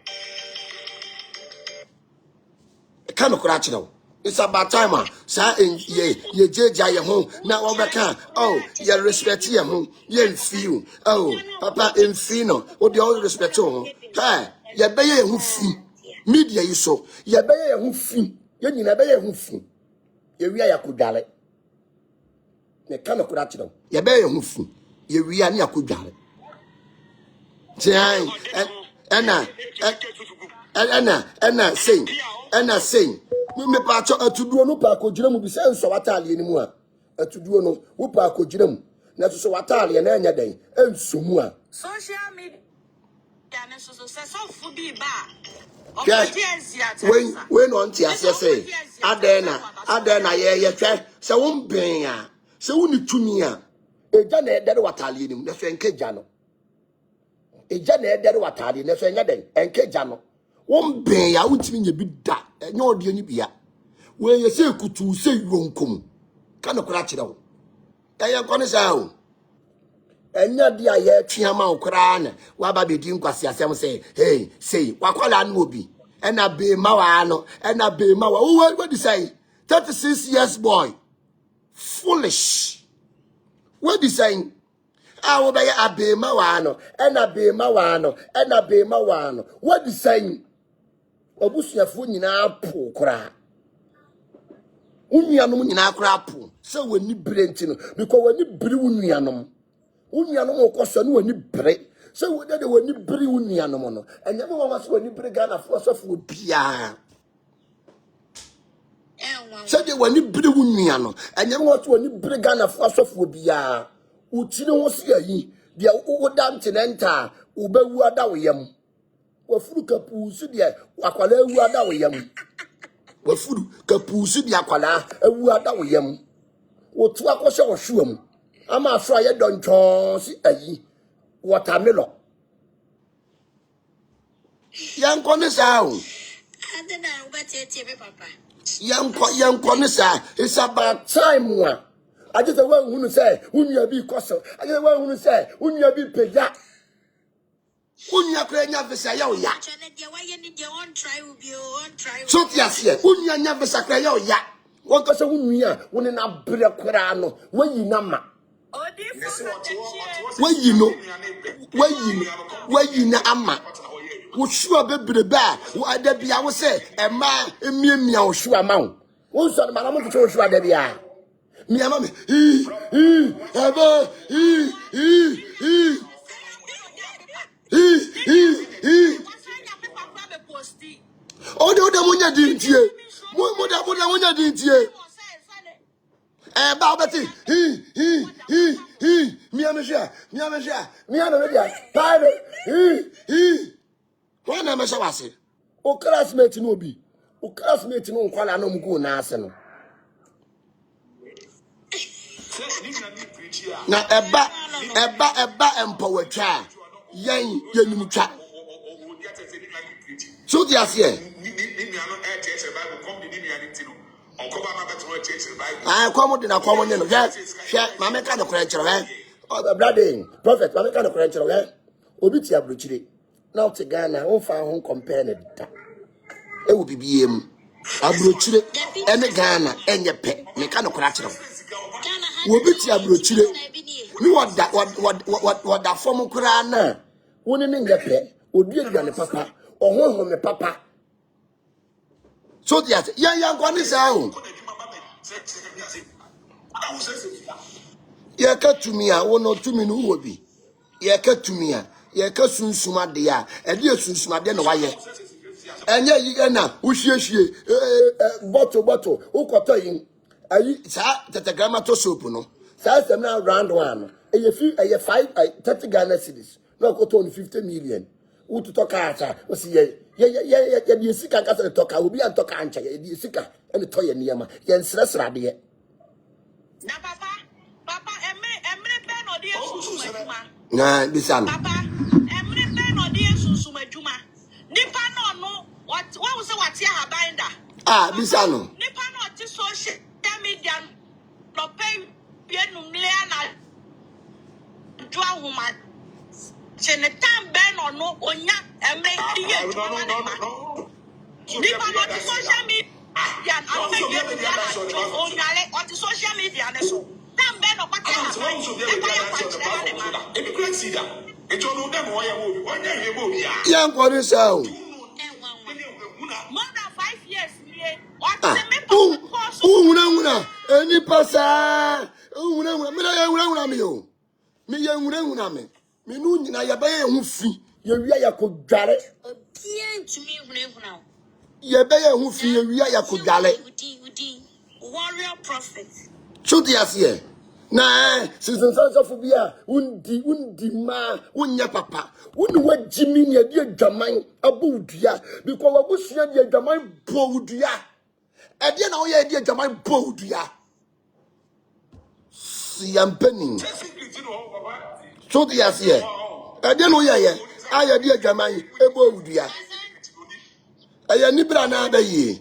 kan ko ra chiro. It's about time sa ye jeja ye ho na wo beka oh ye respect ye ho ye feel oh papa en fino o de all respect ho ha ye be ye ho fi media yi so ye be ye ho fi ye nyina be ye ho fi ye wi ayakodwale ne kan ko ra chiro ye be ye ho fi ye wi ani akodwale tian ena saying me pa cho atuduo no pa akogire mu bi se nso watale ni mu a atuduo no wo pa akogire mu na so watale na anya den enso mu a social media na so food ba when on tia say adena ye twa se wo mben a se wo ni tumi a eja na edere watale ni mu na so enkeja no eja na edere watale na so anya den enkeja no won ben ya wutimi nya bi da enye ode ni bia we ye se kutu se yonkom kana kura kire wo eye kone sa o enya dia ye twiama okra na wa ba bedi nkwase asem se hey say wakwala na obi ena be mawa no ena be mawa what do say 36 years boy foolish what do say awo be ya be mawa no ena be mawa no what do say obusuafo nyina po kra unuanom nyina kra po se wani brenti no because wani bri unuanom okoso no wani bre se wode de wani bri unuanom no enyame wa so wani bri Ghana fo sofo bia se de wani bri unuanom enyame wa so wani bri Ghana fo sofo bia utire ho se ayi dia wo dante nenta ubewu ada woyam wafuru kapusu dia akwala ewu ada woyam wafuru kapusu dia akwala ewu ada woyam wotu akose wohwam ama afra ye donchon si ayi watermelon yanko ne sa o adena ubatiete be papa yanko ne sa it's about time wa ajete wa hunu say unua bi koso ajete wa hunu say unua bi pega unya kra nya visa ya oya so tiasie unya nya visa kra ya oya won ko se unya woni na bre kra no wayi na ma wayi na ama wo shuo bebre ba wo ada bia wo se ema emiemia wo shuo ama wo so na mo to shuo ada bia mi ama me aba Oda munya dintie. Moda munya dintie. Ba obeti. Mi amesha. Pare. Wana mesha wase. O classmate no bi. O classmate no nkwala no mgu na ase no. Na eba empowetwa. Yen yenimtwa. So the asie. I come in a common name. Share, Mamma kind of crancher, eh? Oh, the bloody prophet, Mamma kind of crancher, eh? Obitia Bruchiri. Now to Ghana, won't find home companion. It will be BM. A Bruchiri, and the Ghana, and your pet, mechanical crancher. Obitia Bruchiri. You what that form of Kurana? Wouldn't in your pet, would be a papa, or home the papa. So that young one is out. Ye cut to me, I won't know 2 minutes who will be. Ye cut to me, ye cut soon summa dea, and dear soon summa then why. And yet you can now, she, bottle, who got in. Are you that the grammato soup, no? Says them now round one. And you feel a 30 Ghana cities, no got only 50 million. Who to talk after was ye, you sick and got the talk, I will be a talk ancha, you sick and the toy near my yen stress radia. Na papa emre ben odi esusu adwuma. Nah, this one. Papa emre ben odi esusu adwuma. Nipa no what was say what ya binder. Ah, this one. Nipa no oti social media no pay bienu mlea na dwa homa. Chene tam ben no onya emre di adwuma no. Nipa no oti social media social media so tam be no kwate ha young what is out? More than 5 years any pasa me no nyina ya ba ye hu fi ye wia ya ko dware ye be ye hu fi ye wia ya ko dware warrior prophet so the asie na season so bia undi ma unya papa uni wa jimi ne de adwaman abodua because wabusua de adwaman bowdua e de na wo ye de adwaman bowdua siampani so the asie e de no ye aye de adwaman ebowdua aya nibra na abaye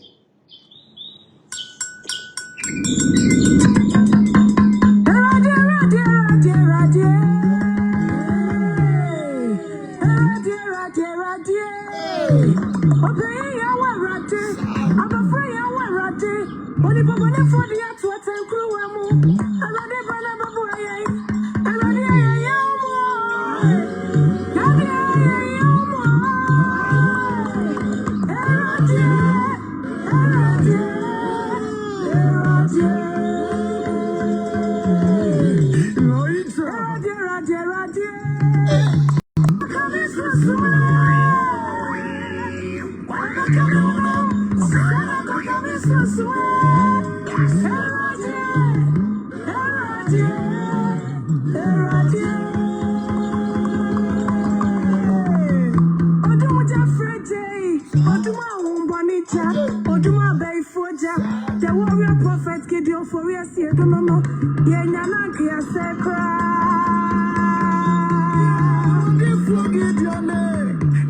The warrior prophet Gideon for we see don't know. Yeah, Nana Kia Sakra.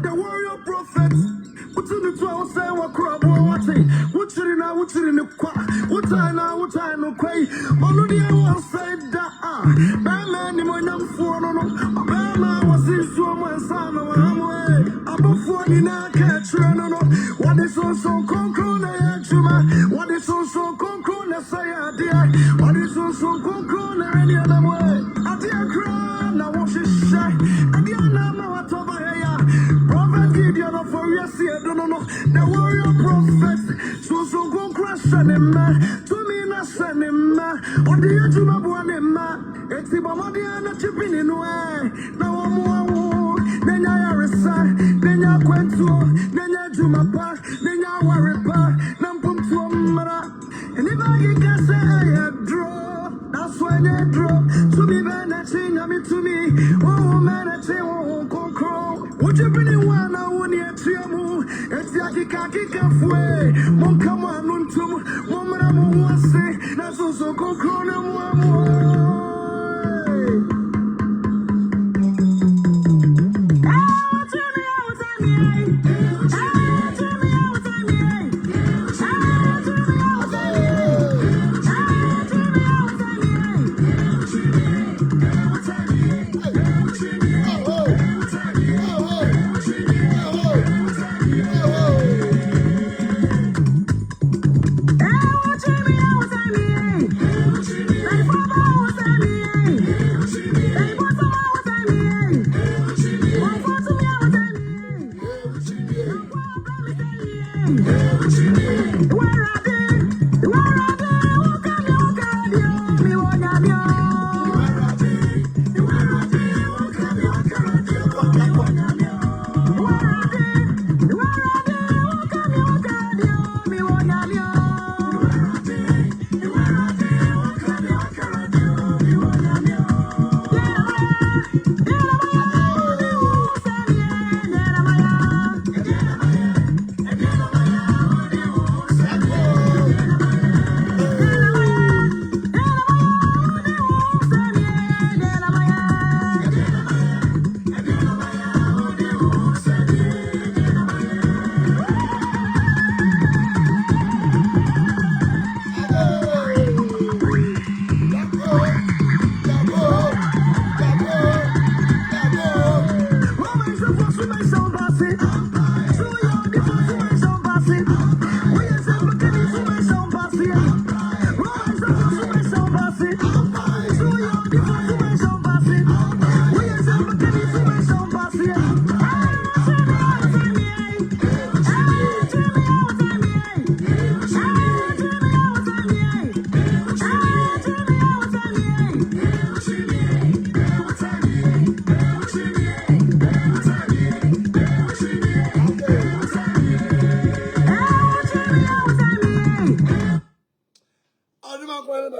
The warrior prophet. What's in the 12 say what crop watching? What's in the qua? What I know quay. Only I will say that. Batman, when I'm for no. Batman was in so much son of a above 40 now catch no. What is also concrete? What is also concrete? Say, dear. What is also concrete? Any other way? I dear crown. Now what she say? And you know what over here. Prophet Gideon for yes, I don't know. The warrior prophet. So go crash on him. To me, not send him. On the edge of my one. It's the Bamadiana chipping in way. Now I'm more. Then I resign. Then I went to. Then I do my part. Then I worry part. Anybody can say I draw. That's when they draw. To me, man, I change me to me. Oh, man, I change. Oh, control. Would you bring in one? I want you to move. It's like a kaki cafe. Mon come on, untum. Woman, I'm one say. That's also control. I'm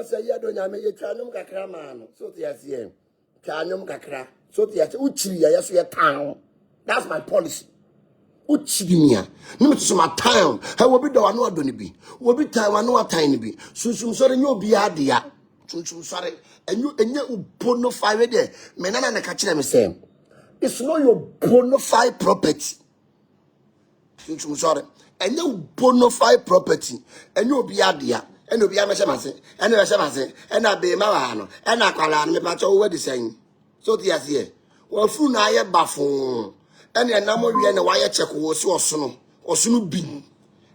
Say, yeah, don't you make a chanum kakra man? So the SCM. Chanum kakra. So the Uchi, yes, we are town. That's my policy. Uchi me. No to my town. I will be the one who don't be. Will be time, I know a tiny be. Sumsumsore, you'll be a dear. Sumsumsore, and you bono fire there. Menana and catching them same. It's not your bona fide property. Sumsumsore, and you bona fide property, and you'll be a dear. And you'll be a messamase, and a messamase, and a be Mavano, and a calan, the patch over the same. So the year. Well, through Naya Baffon, and a number and a wire check was so soon, or soon be,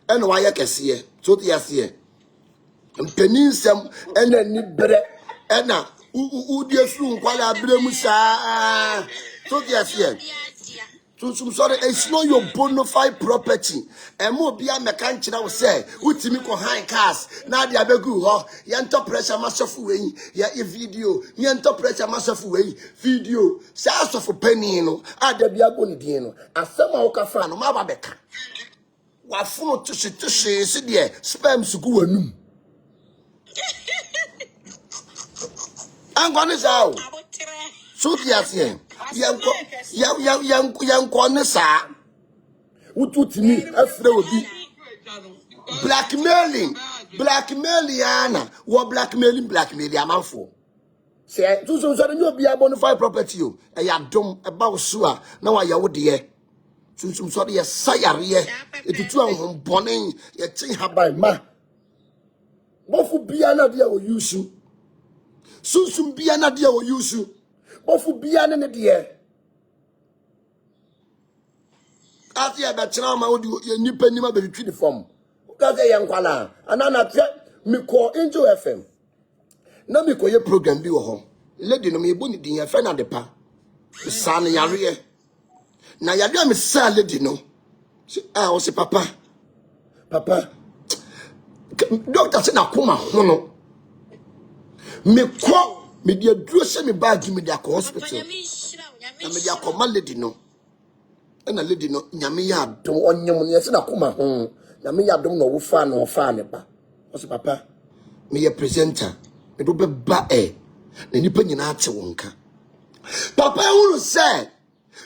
and wire can see. So the year. And penny some, and then nip bread, and now, who dear soon, while I blame Musa. So the year. Sumsumsore, it's not your bona fide property. And more be a mechanic, I will say, with me behind cars. Now the Abegu, Yanto pressure massive way, ya video, Yanto pressure massive way, video, South of a penny, I the Biabonidino, and some of Cafano, Mababeka. What for to say, sit there, spams to go and I'm going to out. So the young corners would to me after be blackmailing Anna, what blackmailing a man for. Say, so you'll be a bona fide property, you, a yadom about sewer, now I would dear. Sumsumsore, a sire, it is 2 on bonning, a thing have by ma. What would be another or use you? Soon be another or use you. What would be an idea? After I bet you, would you new penny be between the form? Because a young Kala, and I me call into FM. Now me call your program be home. Let you know me bonny in your friend at the pa. The son in your rear. Now you are me sad, let you know. I was a papa. Doctor said, now come on. Me call. Me dia dress me bag me dia hospital. Na me dia command lady no. E na lady no nyame ya dom onyem ne se na koma ho. Nyame ya dom no wo fa no fa ne ba. O se papa me ye presenter. Me do be ba na nipa nyina ate wonka. Papa who say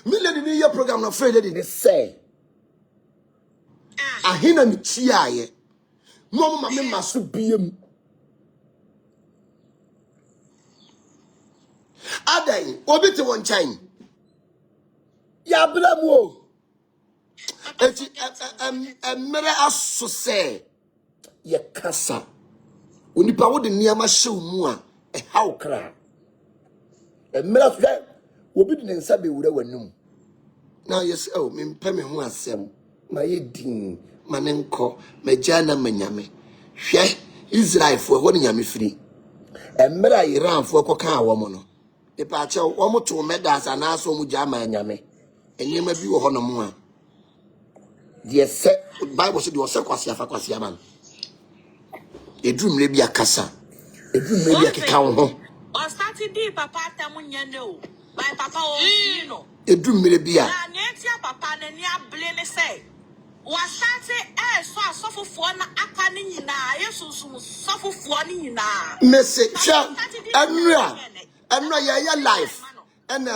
me lady ni your program no free lady say. Ahina mi chiaye. Mo ma me maso biem. Aday, obiti one chain. Ya blamo. Eti mere aso se ye kasa. Onipa wo de niama hyew mu a haw kra. Mere aso obi de nsa be wura wanum. Na yes oh me mpa me ho asem. Ma ye din manenko majana manyame. Hwe Israel fo ho nyame firi. Mere Iran fo koka awo no. The patch of almost 2 medals and also Mujama and Yame. And you may be a Honomua. The Bible said you were Saquasiaman. A dream may be a cassa. A dream may be a cow. Or Saturday, Papa Tamunyano. My Papa, you know. A dream may be a Papa and ya blame say. Was Saturday, so I suffer for an appaning yes, suffer for an message. And no, your life. And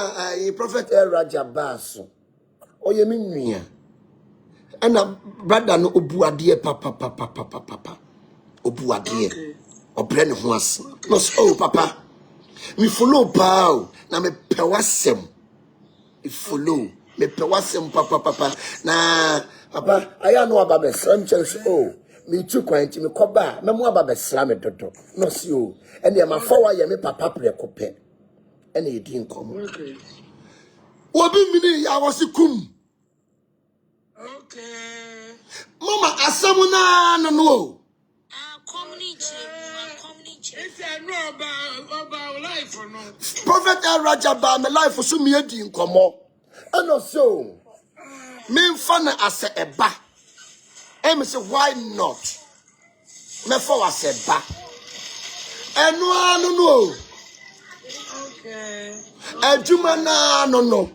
Prophet Rajabas. Oh, you mean me? And a brother no Obuadie, papa. Obuadie. Or Bren was. No, oh, papa. Me follow pow. Na me pewasem. Me follow. Me pewasem, papa. Na, papa, I know about the slam chance. Oh, me too quiet. Me coba. Me more about the slam it. No, see you. And they are my forward. Me papa precope. And he didn't come. Obi mini ya was kum. Okay. Mama asamuna no. It's a no about life or no. Prophet El Raja ba me life so me adi nkomo. And so me fan as a ba. And me say why not? Me for as a ba. And no. Okay. Adwuma na no.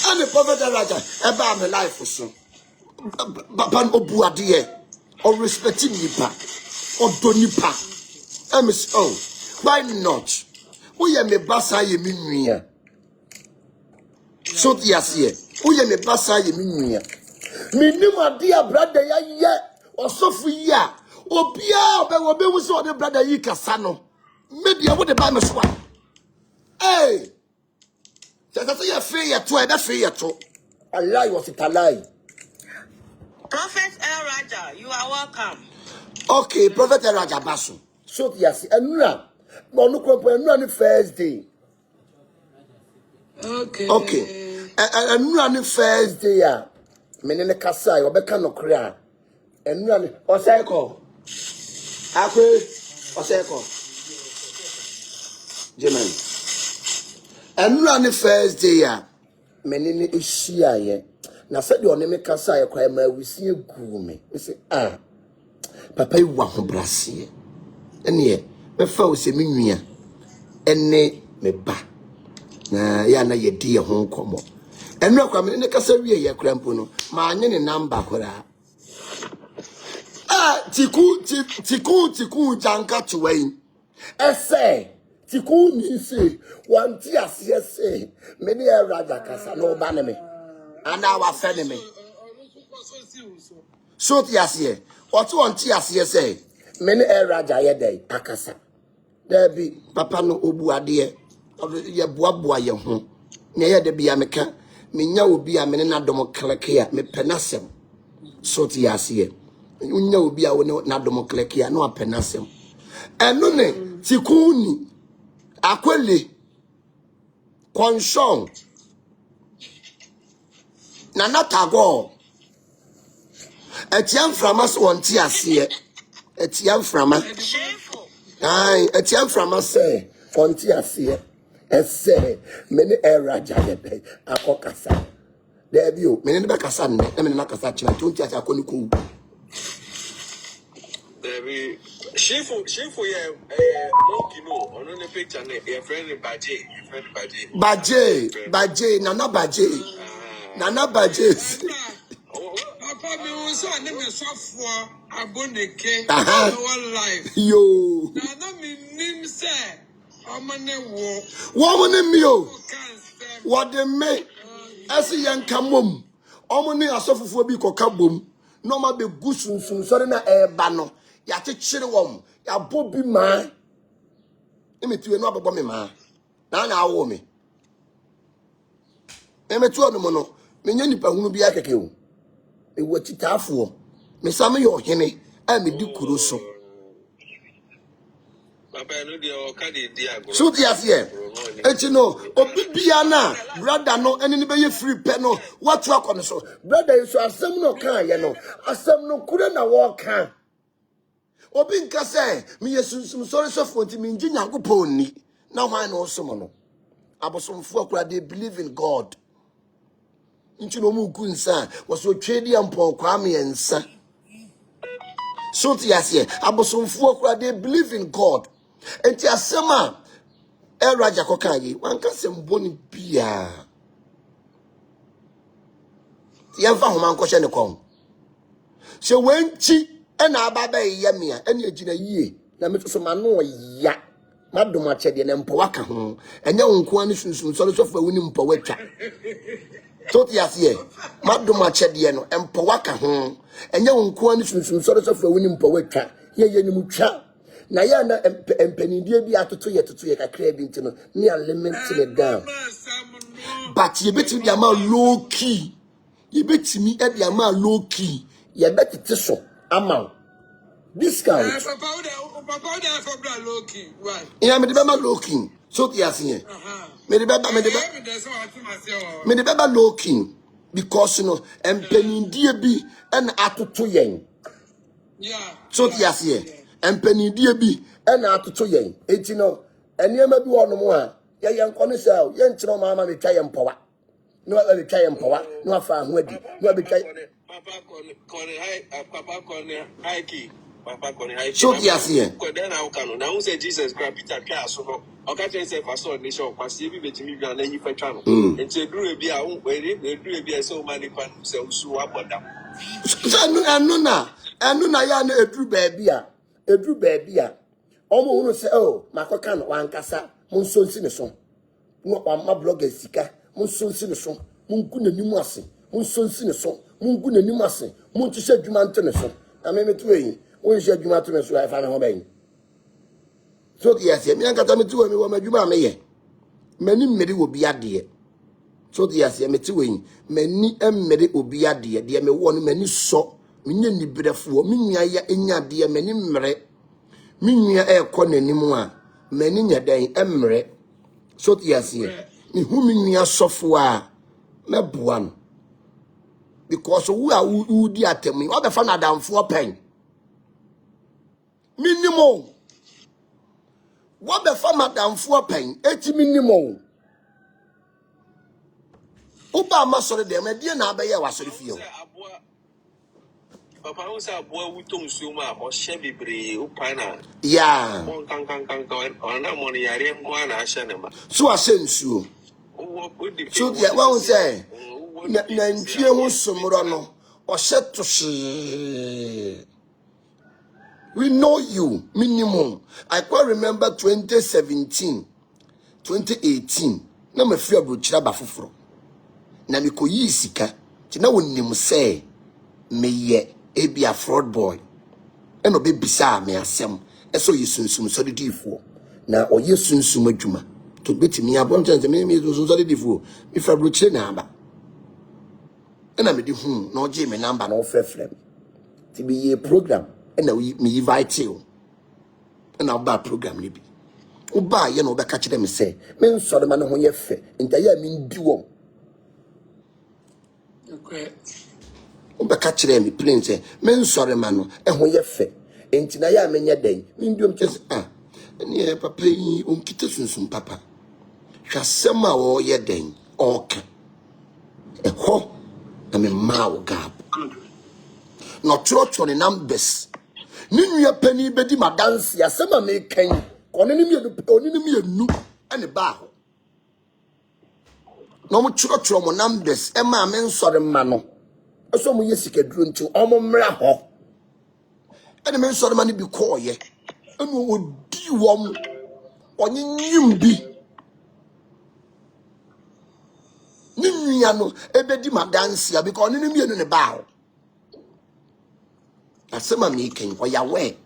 And the Prophet El Raja eba me life so. Papa obuade or respecting nipa or donipa. MS oh why not? We are me basa ye minua. So yes here. We are me basa ye minua. Minim ade brother ya ye osofu ya. Obia obe wo so the brother yi kasa no. Media wo de ba me so. Hey. Just say you free ya to e be free ya to. Allah was it a lie. Prophet El Raja, you are welcome. Okay, Prophet El Raja Basu. So yes, enura. No no kwempo enura ni first day. Okay. Okay. Enura ni first day ya. Mene ne kasa e obeka no kra. Enura ni oseko. Akwe oseko. Jemen. Enura ni first day ya. Mene ne ehia ye. Na said you me kasa ye kwa ma wisi egu me. Say ah. Papa yi wa ho brase. Ene me fa o se me nwia. Ene me ba. Na ya na ye di ye ho nkomo. Enu akwa me ne kasa wie ye krampo no. Ma anye ne number kora. Ah, tiku janka tuwai. Ese tiku ni se wanti ase ese me ne El Raja kasa no ba ne me. Ana wa fe ne me. So ti ase otu wanti ase ese me ne El Raja ye dai akasa. There be papa no obu ade ye boaboa ye ho. Ne ye de bia meka menya obi a me ne nadom kleke a me penasem. So ti ase unya obi a wo ne nadom kleke a no apenasem. Eno ne tikuni akwele konshon na natago etiam frama so wonti ase etiam frama ai etiam frama se wonti ase ese me ne El Raja ye dai akokasa there bi o me ne be kasa ne me ne nakasa chira tonti ase akoni ko Baby, Shifu, yeah, monkey no, on the picture, your friend Baje, Nana Baje. Nana Baje. Papa, me was on the software, a bonnet, one life. Yo. Nana, me name say, I'm on the wall. Woman in me, what they make as a young camum. Omoni asofu bi koka bom. No ma be gusun sumsore na eba no. Ya chechire wom. Ya bobi ma. Emetiwe no ababo me ma. Na na awo me. Emetu onu mo no. Menya nipa hunu bi akeke o. E wati tafo. Me same yo hene a me di kuro so. Papa no dey o ka dey di agro. So ti ase e no obi bia na brother no eni ne be ye free pe no what you akọ no so brother you so asem no kan ye no asem no kure na wo kan obi nka say me yesunsum sorry so for nti me ngi nyankopon ni na hwan no so mo no abosomfo akura they believe in God nti no mu ku nsa wo so twedi ampon kwa me ensa so ti ase abosomfo akura they believe in God enti asema El Raja kokayi wanka semboni bia yemfa homa nkɔhye ne kon se wanchi na ababa ye me a ene agina yie na meto ma no ya madom akyede ne mpo waka ho enye wonko ani sunsun so so fa woni mpo watwa so ti ase madom akyede no mpo waka ho enye wonko ani sunsun so so fa woni mpo watwa ye ni mutwa na ya na empanidie bi atoto ye kakra bi ntino ne a limit it down but ye betimi dia ma low key ye betimi e dia ma low key ye betete so ama Discount. Papa, they are for low key. Why? Yeah, me the bema low king. So the asien. Me the beba low king because you know empenindie bi and atoto yen. Yeah. So the asien. Empenindie bi and atoto yen. Enti no enema bi wo no mo a ye yenkone say ye nkyerɛ mama me twa ye mpowa. No be twa ye mpowa. No afa ho adi. No be twa Papa high key. Papa Connie high key. so the asien. Then how can now say Jesus Christ Peter Pierre so okay say pastor nation kwasi bi betimi bi na yi fatwa no. Enti eduru bi a eduru bi so mani pan say usu aboda. Anu na ya na eduru baabi a omo hunu say oh makoka no wankasa mun so nsi ne so no ma blogger sika mun so nsi ne so mun ku nanim ase mun so nsi ne so mun ku nanim ase mun tihye adwuma nto ne so na me metu eyi won hye adwuma to me so ai fa me ho ban so yes me ankata metu me wo madwuma me ye mani mmeri obi ade so yes me metu eyi mani mmeri obi ade de me wo no mani so menye nibrefo me nua ya enya de mani mmere me nua ekọ nanim a mani nya dan mmere so yes me hu me nua sofo a meboa no because who di atemi o be fa na damfo pen minimum what be fa madamfo pen eti minimum uba masore dem e die na abaye wasore fie Papa who say boy who tom so ma o hye bebre o pana yeah on kan ona money yare mo na hye ne ma so asensuo so the one say na ntwie ho somro no o hye to hye. We know you minimum. I quite remember 2017, 2018. Na me free abrochira ba foforo. Na me ko yi sika. Ti na wonim say me ye e be a fraud boy. E no be bisa me asem. E so yi sunsum so de difo. Na o ye sunsum adwuma. To betimi abon chance me sunsum so de difo. Me free abrochira na aba. E na me di na o je me number na o frefrem. Ti be ye program. And we me invite you. And I'll buy program libi. Uba ye no be catch them say. Men so the man ho ye fe. Nta ye min di wom. Okay. Uba catch them plain say. Men so the man ho ye fe. Enti na ya menya den. Min di wom just Eni papa yi on kita sunsum papa. Hwasem a wo ye den. Okay. Ho na me ma wo gap. No trotro ne numbers. Ninu pani bedi madansi asema me kan onini mi enu ane ba ho no mo churo mo numbers e ma me nsore ma no eso mo yesika duro nti omo mra ho ene me nsore ma ne bi ko ye enu odi wom onyinyim bi ninu ya no ebedi madansi a because onini mi enu ne ba ho asema me kan oyawe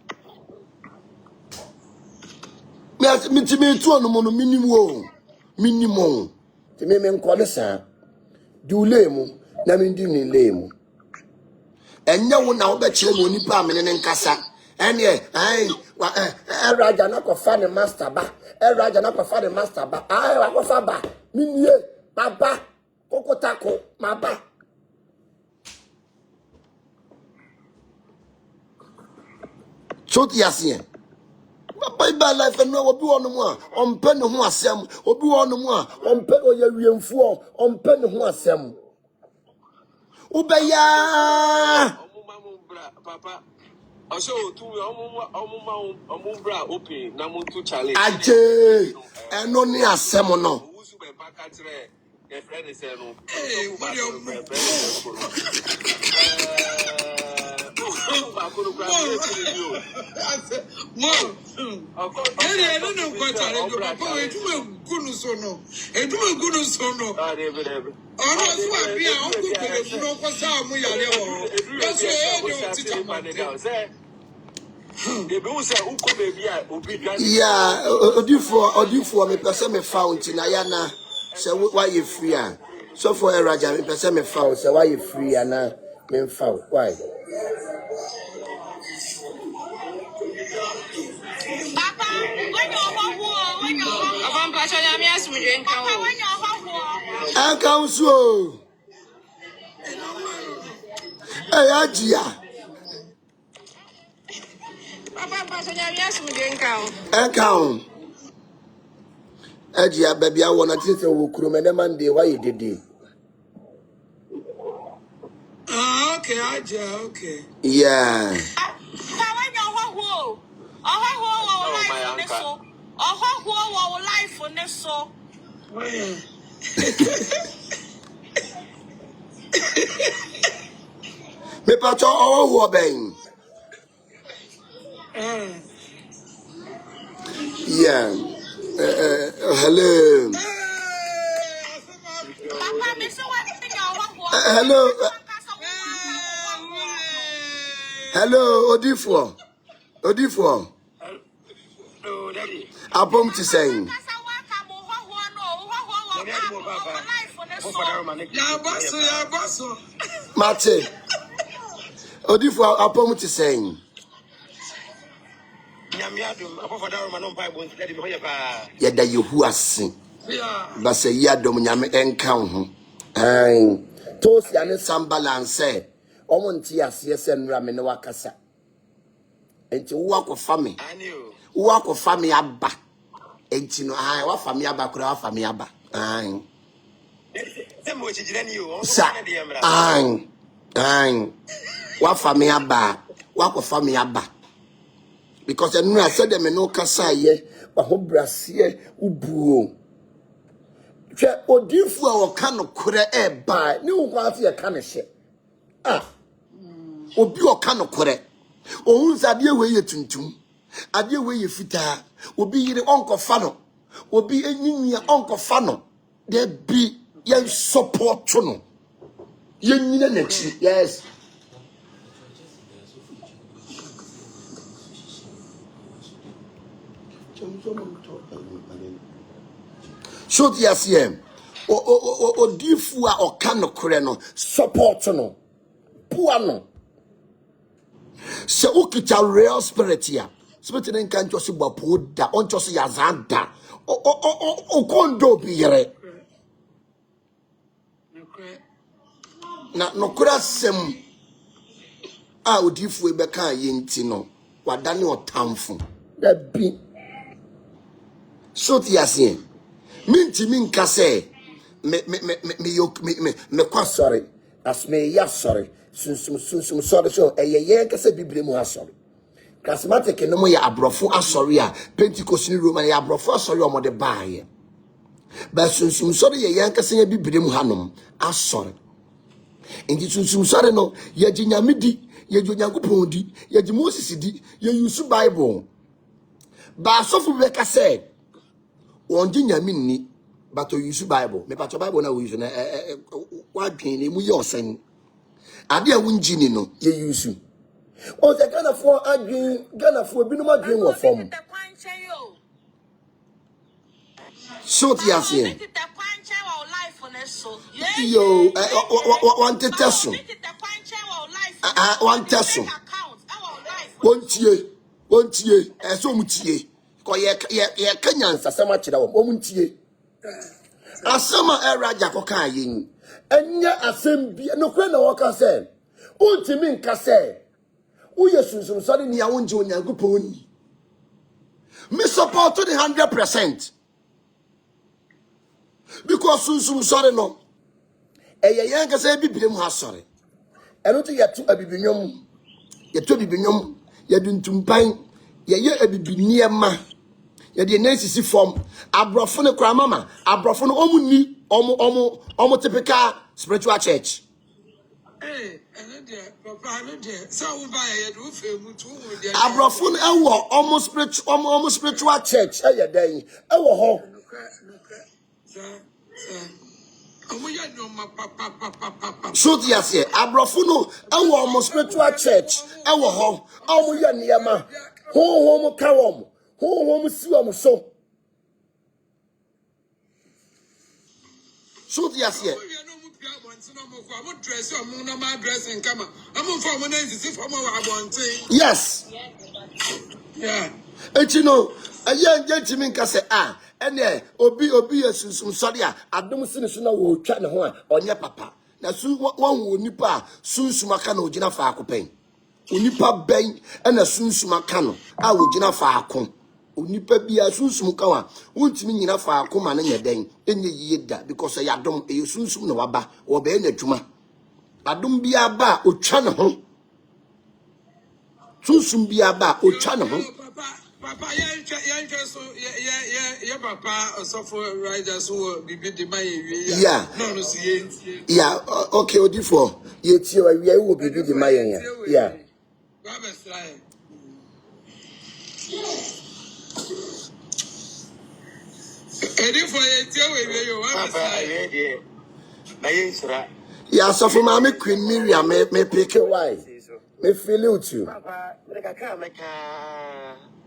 me ti me tu onu mo no minimum ti me nko ne sa di ulemu na me ndi ni lemu enya wo na wo be kire mo nipa amene ne nkasa ene raja na ko fa ne master ba raja na ko fa ne master ba wa ko fa ba minie baba kokotako maba so ti asien Bible life and no obi wonu mu a ompe ne ho asem obi wonu mu a ompe oye wiemfuo ompe ne ho asem ubeya papa also tu omumbra open na muntu challenge aje eno ni asem no usu be baka tire e friend say no yeah odifo me pese me fountain ayana se why you free an so for raja me pese me found say why you free ana me found why Papa, when you're Council. Hey, Ajia. Account. Ajia, baby, I want to say, who could Monday, why you did it? Okay, Aja, okay. Yeah. Me pato all who bang. Yeah. Hello. Hello. Hello, Odifo. Odifo. Hello, Daddy. Abom to saying. Mate. Odifo abom to saying. Yada you who are sing. But say yadom nyame encounter. Aye. Tosi ane sambalance say. Omonti asiyese nrame ne wakasa. Enti uwako fami. Uwako fami aba. Enti no aye wa fami aba kura wa fami aba. Aye. Sa. Aye. Aye. Wa fami aba. Wako fami aba. Because enu I said them no kasa ye. Wa ho brasiye ubuo. Hwe odifu a woka no kure ba. Ni wo kwa afi e ka ne hye. Ah. Obi oka no kure. Ohun ade we ye tuntum. Ade we ye fita. Obi yire onkofa no. Obi enyinya onkofa no. There be yen support no. Yen nyina na chi. Yes. So yes here. O difu a oka no kure no support no. Poa no. Se ukita real spirit here. Spirit in kan just bapo da on just yazanda. O kondo bi yere. Na no kura sem a odifu e beka yenti no. Wadane otamfo. Da bi. So yes here. Minti min kase me kwa sorry as me ya sorry Sumsumsore so ye kase bibire mu asori charismatic no mo ya abrofo asori a Pentecost ni Roman ya abrofo asori o mo de baaye ba Sumsumsore ye kase ya bibire mu hanom asori enti Sumsumsore no ye ginyame di ye Onyankopon di ye gi Moses di ye use Bible ba sofu be kase on ginyame ni but you use Bible me but Bible na we use na what dwen ni mu ye osen ade a wunjini no ye use o se Ghana for adwen Ghana for binum adwen wo fom so ti ase yo want to test want test wontie eso mutie ko ye kanyansa sama kira wo muntie asama era jakoka yin enya asem bi no kwe na woka se untimi nka se uye Sumsumsore ni ya wonje Onyankopon ni me support to the 100% because Sumsumsore no eye yan ka se bibire mu asore eno to yetu abibinwom yeduntumpan ye abibiniema yede nesisi form abrofo ne kra mama abrofo no omuni omo typical spiritual church abrofo no ewo omo spiritual church eye dan ewo ho so yes here abrofo no ewo omo spiritual church ewo ho omo ye niema ho ka wo ho si wo so yes here Yes. Yeah. And you know, a young gentleman can say, ah, and there, obi Sumsumsore a adom sin so na wo twa ne ho a onye papa. Na su won wo nipa Sumsumaka na ogina fa akopen. Onipa ben na Sumsumaka no a ogina fa akon. Onipa bia Sumsumka wa wontimi nyina fa akoma na nyeden enye yiye da because ya adom e Sumsum na waba wo be na adwuma. Adom bia ba otwa ne ho. Sumsum bia ba otwa ne ho. Papa, yeah, Papa, suffer riders who be the money. Yeah. No, see, yeah, okay, Odifo. Yet you will be the Maya. Yeah. Yeah, so for my Queen Miriam, may pick a wife. May feel it too.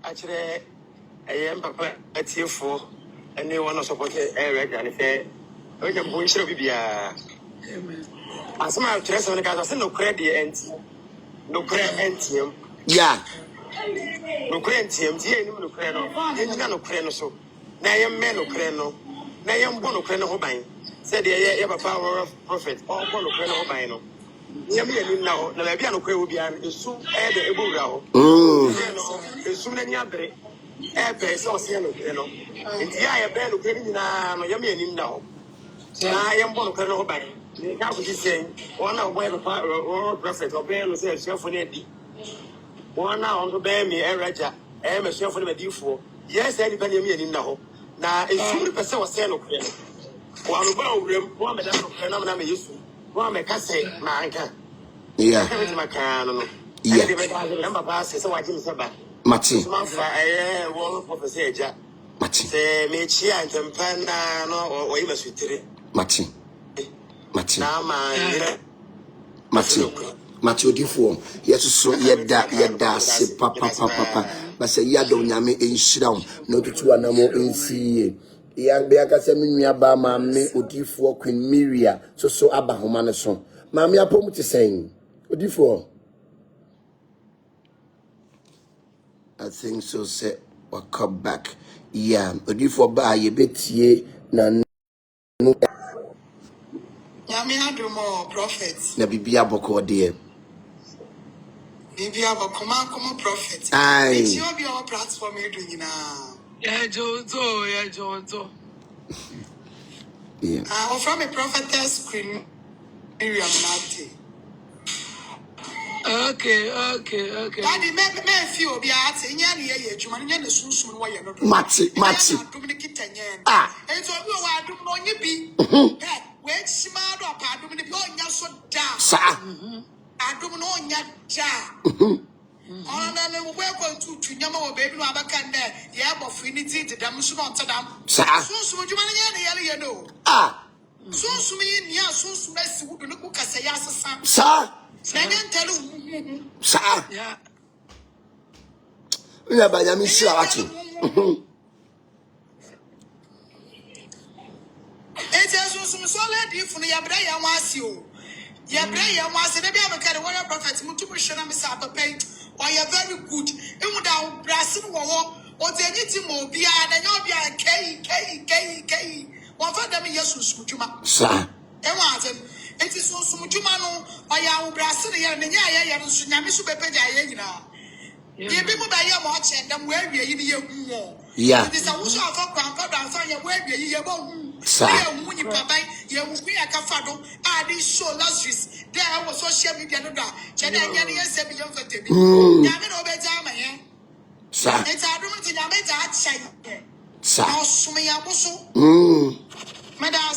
Actually, I am Papa at you for anyone who supported Eric and if we can push it, be a. As my dress on the car, I said no credit and no credit. Yeah. No credit, no credit, no credit, so. Na yam men no creno, na yam bono creno hobine. Said the power of prophet, all bono creno hobino. Yami now, na bia no kwe obi an esu e de ebuga ho. Esu na nyabre e be so se no creno. Nti ya ye be no creno nyina no yami anim now. Na yam bono creno hobine. Ni ka ku say, one of boy prophet obe no say chefo na di. One na on be me e raja, e me chefo na difo. Yes, anybody yami anim now. Na esu pe se wo se no creno. Wa no ba owrem, wa me da no creno na me yesu. Wa me ka say na anka. Yeah. Yeah. Mati. Mati. Mati. Mati. Mati Odifo. Yes, so yeda se papa. But say yada nyame enshiraw. No tutu anamo ensiye. Yang be aka se menua ba ma me Odifo Queen Miriam so aba homa ne so. Ma me apom ti sen. Odifo. I think so say we'll come back. Yeah, Odifo ba ye betie na no. Yami had more prophets. Na bibia boko de. Bibia boko man come prophet. Aye. It's your be our platform you doing now. Yeah, Jojo. Yeah. From a prophetess Queen Miriam Nati. Okay. Daddy, me feel be at any year, Juman, and the Sumsum way you're not. Mati. Ah. And so I do know you be. Wait, smart up, I do not so down. Sa. I don't know yet. On and welcome to Yama baby, no other can there. Yeah, but finity to them soon on to them. Sa. So you know. Ah. So me, yeah, so mess who look at say yes, Sa. Sa. Yeah. We are by Yami Shawati. It is some solid if you are Braya was you. Your Braya was a baby of a kind of prophet, Mutubushana Missapa paint, why you're very good. And without Brassen war, or the anything more beyond and you'll be a K. One for them, yes, Mutuma. Sa. It is so Mujumano, I am Brasilian and Yaya, Sunamisu Pepe. The people by your watch and them where we are in your yeah. It is a wish of a grandfather and fire where we are born. Sa. You papa, you will be a cafado. I did so lustrous. There was social media. Chennai, 7 young for Timmy. Yamin Obedama. Sa. It's a room to Yameta outside. Sa. Madame,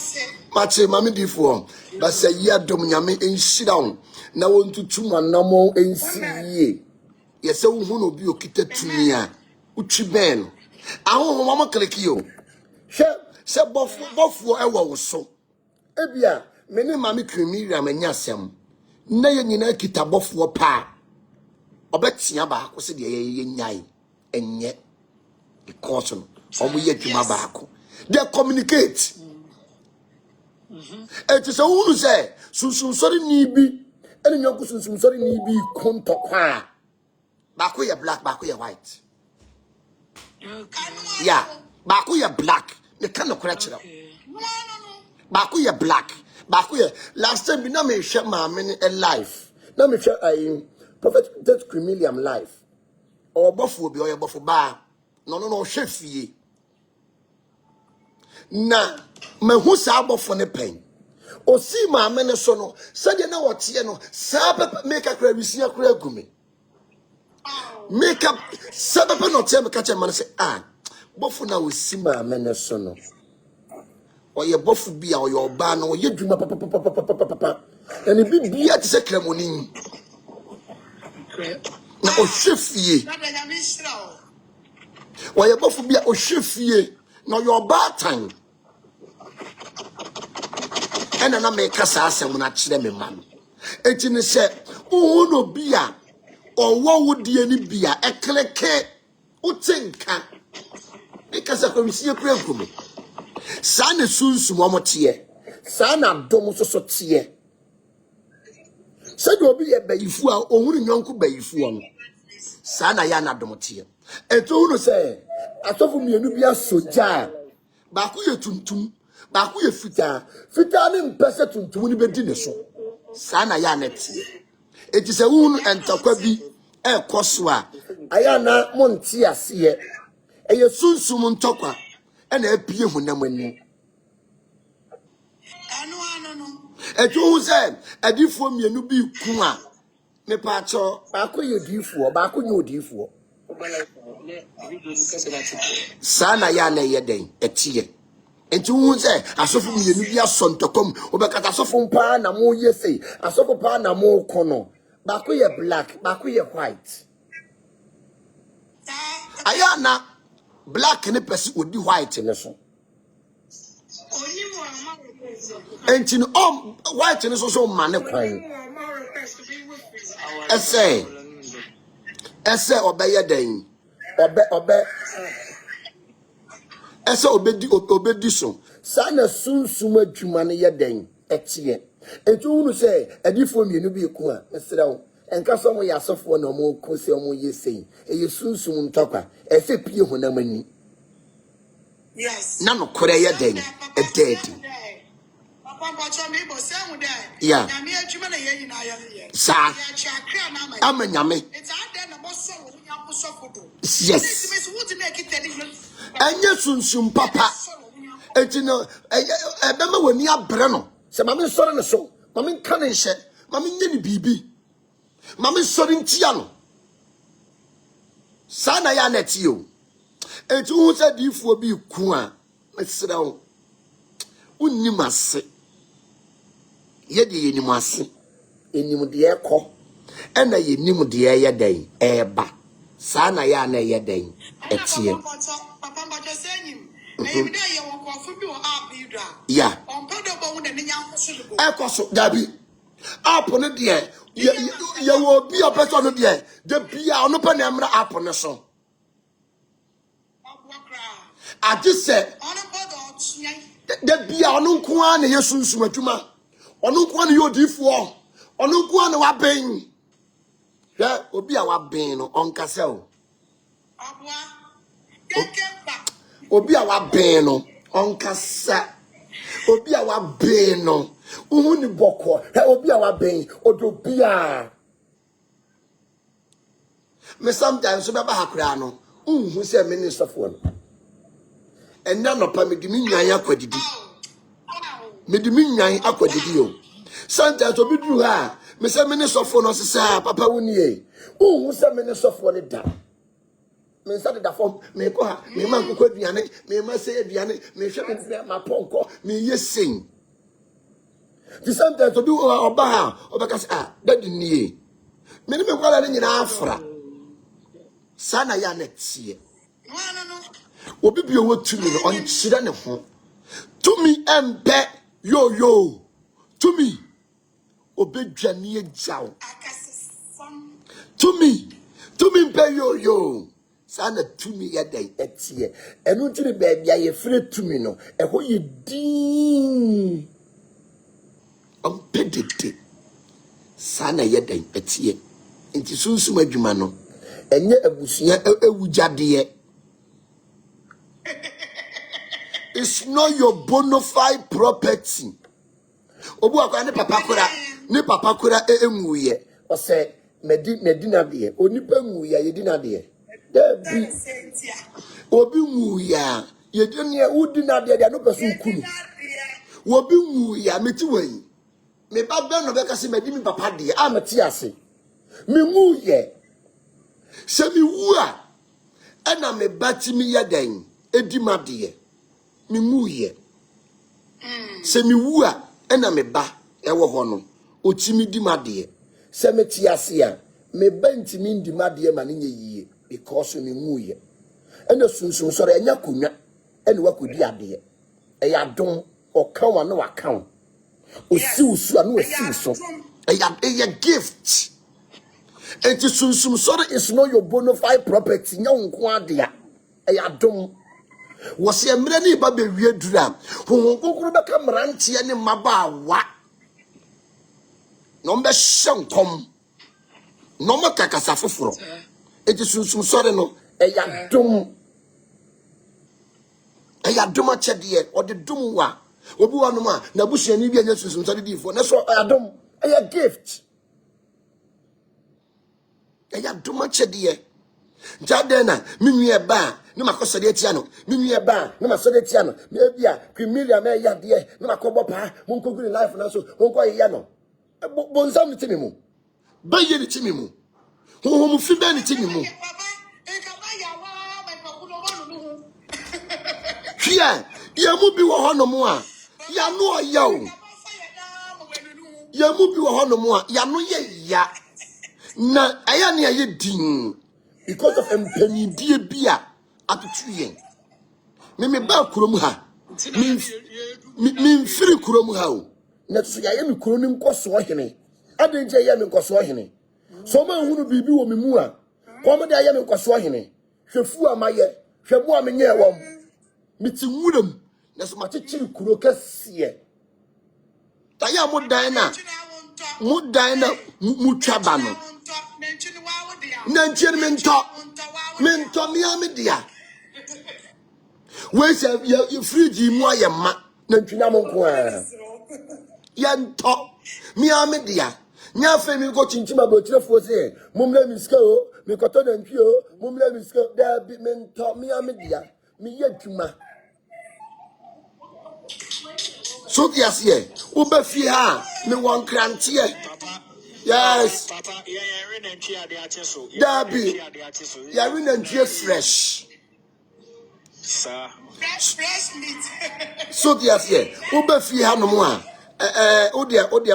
Mami Difo. But say ya dom nyame enshiraw. Na wontu tuma namo ensiye. Yese wo hu no bi okita tumi a utwi ben aho mama klikio she bofu ewo wo so ebia me ne mami Miriam anya asem na ye nyina kita bofu pa obetia ba ko se de ye nyai enye because no omo ye dwuma ba ko they communicate It is a woman say, Sumsumsore ni bi, and you go Sumsumsore ni bi konto kwa. Baku ya black, baku ya white. Yeah, baku ya black. The kind of correction. Baku ya black. Baku ya last time na me share my many a life. Na me share Prophet that cremilium life. Or buffalo be or buffalo bar. No chef ye. Na me who sa buffalo ne pen. O see my many so no. Said you know what ye no. Sab make a crab see a crab gumi. Make up Sabapa no tell me catch a man say buffalo now we see my many so no. Or your buffalo be or your ban or your dream papa. And it be at the ceremony. Now, o chef ye. Why your buffalo be a chef ye. Now, your bad time. And I make us ask and when I chill me, man. And you say, oh, no beer. Or what would the any beer? A click, Utinka. Because I can see a prayer for me. Sana soon, Sumamotier. Sana domus so tear. Said will be a bayfua, or wouldn't uncle bayfuan. Sana yana domotier. And to say, I saw from Nubia soja. Bakuya tuntum, Bakuya fita, fitanim person to win bedinaso. Sana yanet. It is a wound and Takabi, a coswa. Ayana Montia see, a Sumsumsore toka, and a peer when them when a two said, a deform you no be kuma. Me pacho, Baku you do for, Baku you do for. Sana yana yede, a tear. And two say, I saw from you, Nubia son to come, over Catasofum pan, a more ye say, I saw pan a more corner. Baku ye black, Baku ye white. Ayana black and a person would be white in the sun. And in white and also man crying. Essay obey a day. Obey. Essay obey so. Sana Sumsumsore Jumani ya day. Etie. And you say, a different you be a cool. And cause some ya soft one or more cause or ye say, a you Sumsumsore talker, a fip you when I'm in. Yes. None of Korea day, a dead. Yeah. Sir, I'm a yummy. Yes. And yes, soon, Papa. And you know, I remember when you are Breno. So, Mammy Sorin so, Mammy Cannon shed, Mammy Yenny BB, Mammy Sorin Tiano. Sana Yanet you. And who said you will be Kua? Let's sit down. Unimase. Yedi inimase. Inimu de ko. Ena yenimu de ya den. Eba. Sana ya na ya den. Etie. Papa mbacho senyim. E bi dey ye won ko fu bi o app yi dra. Yeah. On podo bo won de nya nkoso. Ekoso dabi. App no de ye wo bi o person no de. De bia ono pa na emra app no so. I just said the bia ono nko an ye sunsun adwuma. Ono nko an ye odifuo. Ono nko an wa ben. Ya obi a wa ben no onkase o. Obi a wa ben no onkasa. Obi a wa ben no uhu ni boko. Obi a wa ben odobia. Me sometimes so baba hakura no uhu se minister for. And now no pa me di mi nyan akwadidi. Me di mi nyan akwadidi o. Sometimes obi dru ha, me say minister for no say papa woni e. Uhu se minister for the da. Me say the form me ko ha, me man ko aduane, me ma say aduane, me hwe me ma ponko, me yesin. The sometimes obi oba ha, oba say daddy ni e. Me ni me kwala ni nyina afra. Sana ya netie. No. Obi bi owo tumi no on chira ne ho. Tumi embe yo. Tumi obedwane agyaw. Tumi mpe yo. Sana tumi ya dai etie. Enu tiri ba bia ye fire tumi no. Eho ye din. Ompedede. Sana yeden etie. Inti sunsum adwuma no. Enye abusua ewujade. It's not your bona fide property. Obu akwa ne papa kura enwuye. O say medina de. Onipa nwuye yedina de. Debi. Obi nwuya. Yedina udina de no person kunu. Obi nwuya meti wen. Me ba ben no beka se medimi papa de. Ameti ase. Me nwuye. Se mi wu a ena me batimi yeden edima de. Me nwuye. Se mi wu a ena me ba ewo ho no otimi di made se meti ase a me ba ntimi ndi made ma ne nyeyie because me nwuye ena Sumsumsore enya konwa ena wakodi ade eya don oka wa na waka osi usu anu osi so eya gift. Enti Sumsumsore is not your bona fide property nya nko ade a eya don wose emre ni ba be wie dura honhon kokoro be ka mrantie ne mabaawa no mbe shankom no makakasa foforo eti Sumsumsore no eya dum a chede o de dum wa obi wa no ma na busuani bi anya Sumsumsore difo na so eya dum eya gift eya dum a chede Jadena, minye ba, no makosade tiano, minye ba, no masode tiano, mebia, Quimilia me ya die, no makobo pa, munko life na so, munko yano. Bonzam ni timimu. Baye ni timimu. Ho fi ba ni timimu. Hia, ya mu bi wo hono mu a, ya no ya o. Ya mu bi wo hono mu a, ya no ye ya. Na aya ne aye din. Because of empenidie bia atutuyen me ba kurom ha me mfiri kurom ha o na so ya me kuro ni nkoso ohene adenje ya me nkoso ohene so ma hunu bibi wo me mu a kom de ya me nkoso ohene hwefu amaye hwebu amenye wom miti nwuram na so ma chechiri kuro kase ta ya mo dan na mu twaba no Nanchir minto miami dia. We say you free mu ayema nantwina monko a. Yanto miami dia. Nya fe mi go chinchima bo tirefo se mumle miska o mi koto nantwi o mumle miska da bi minto miami dia. Mi yadwuma. So yes here. Ube fi ha me won krantie. Yes. Papa, Dabi. You're in a fresh. Sir. Fresh meat. So, yes, yeah. Ube fi ha no more. Odia.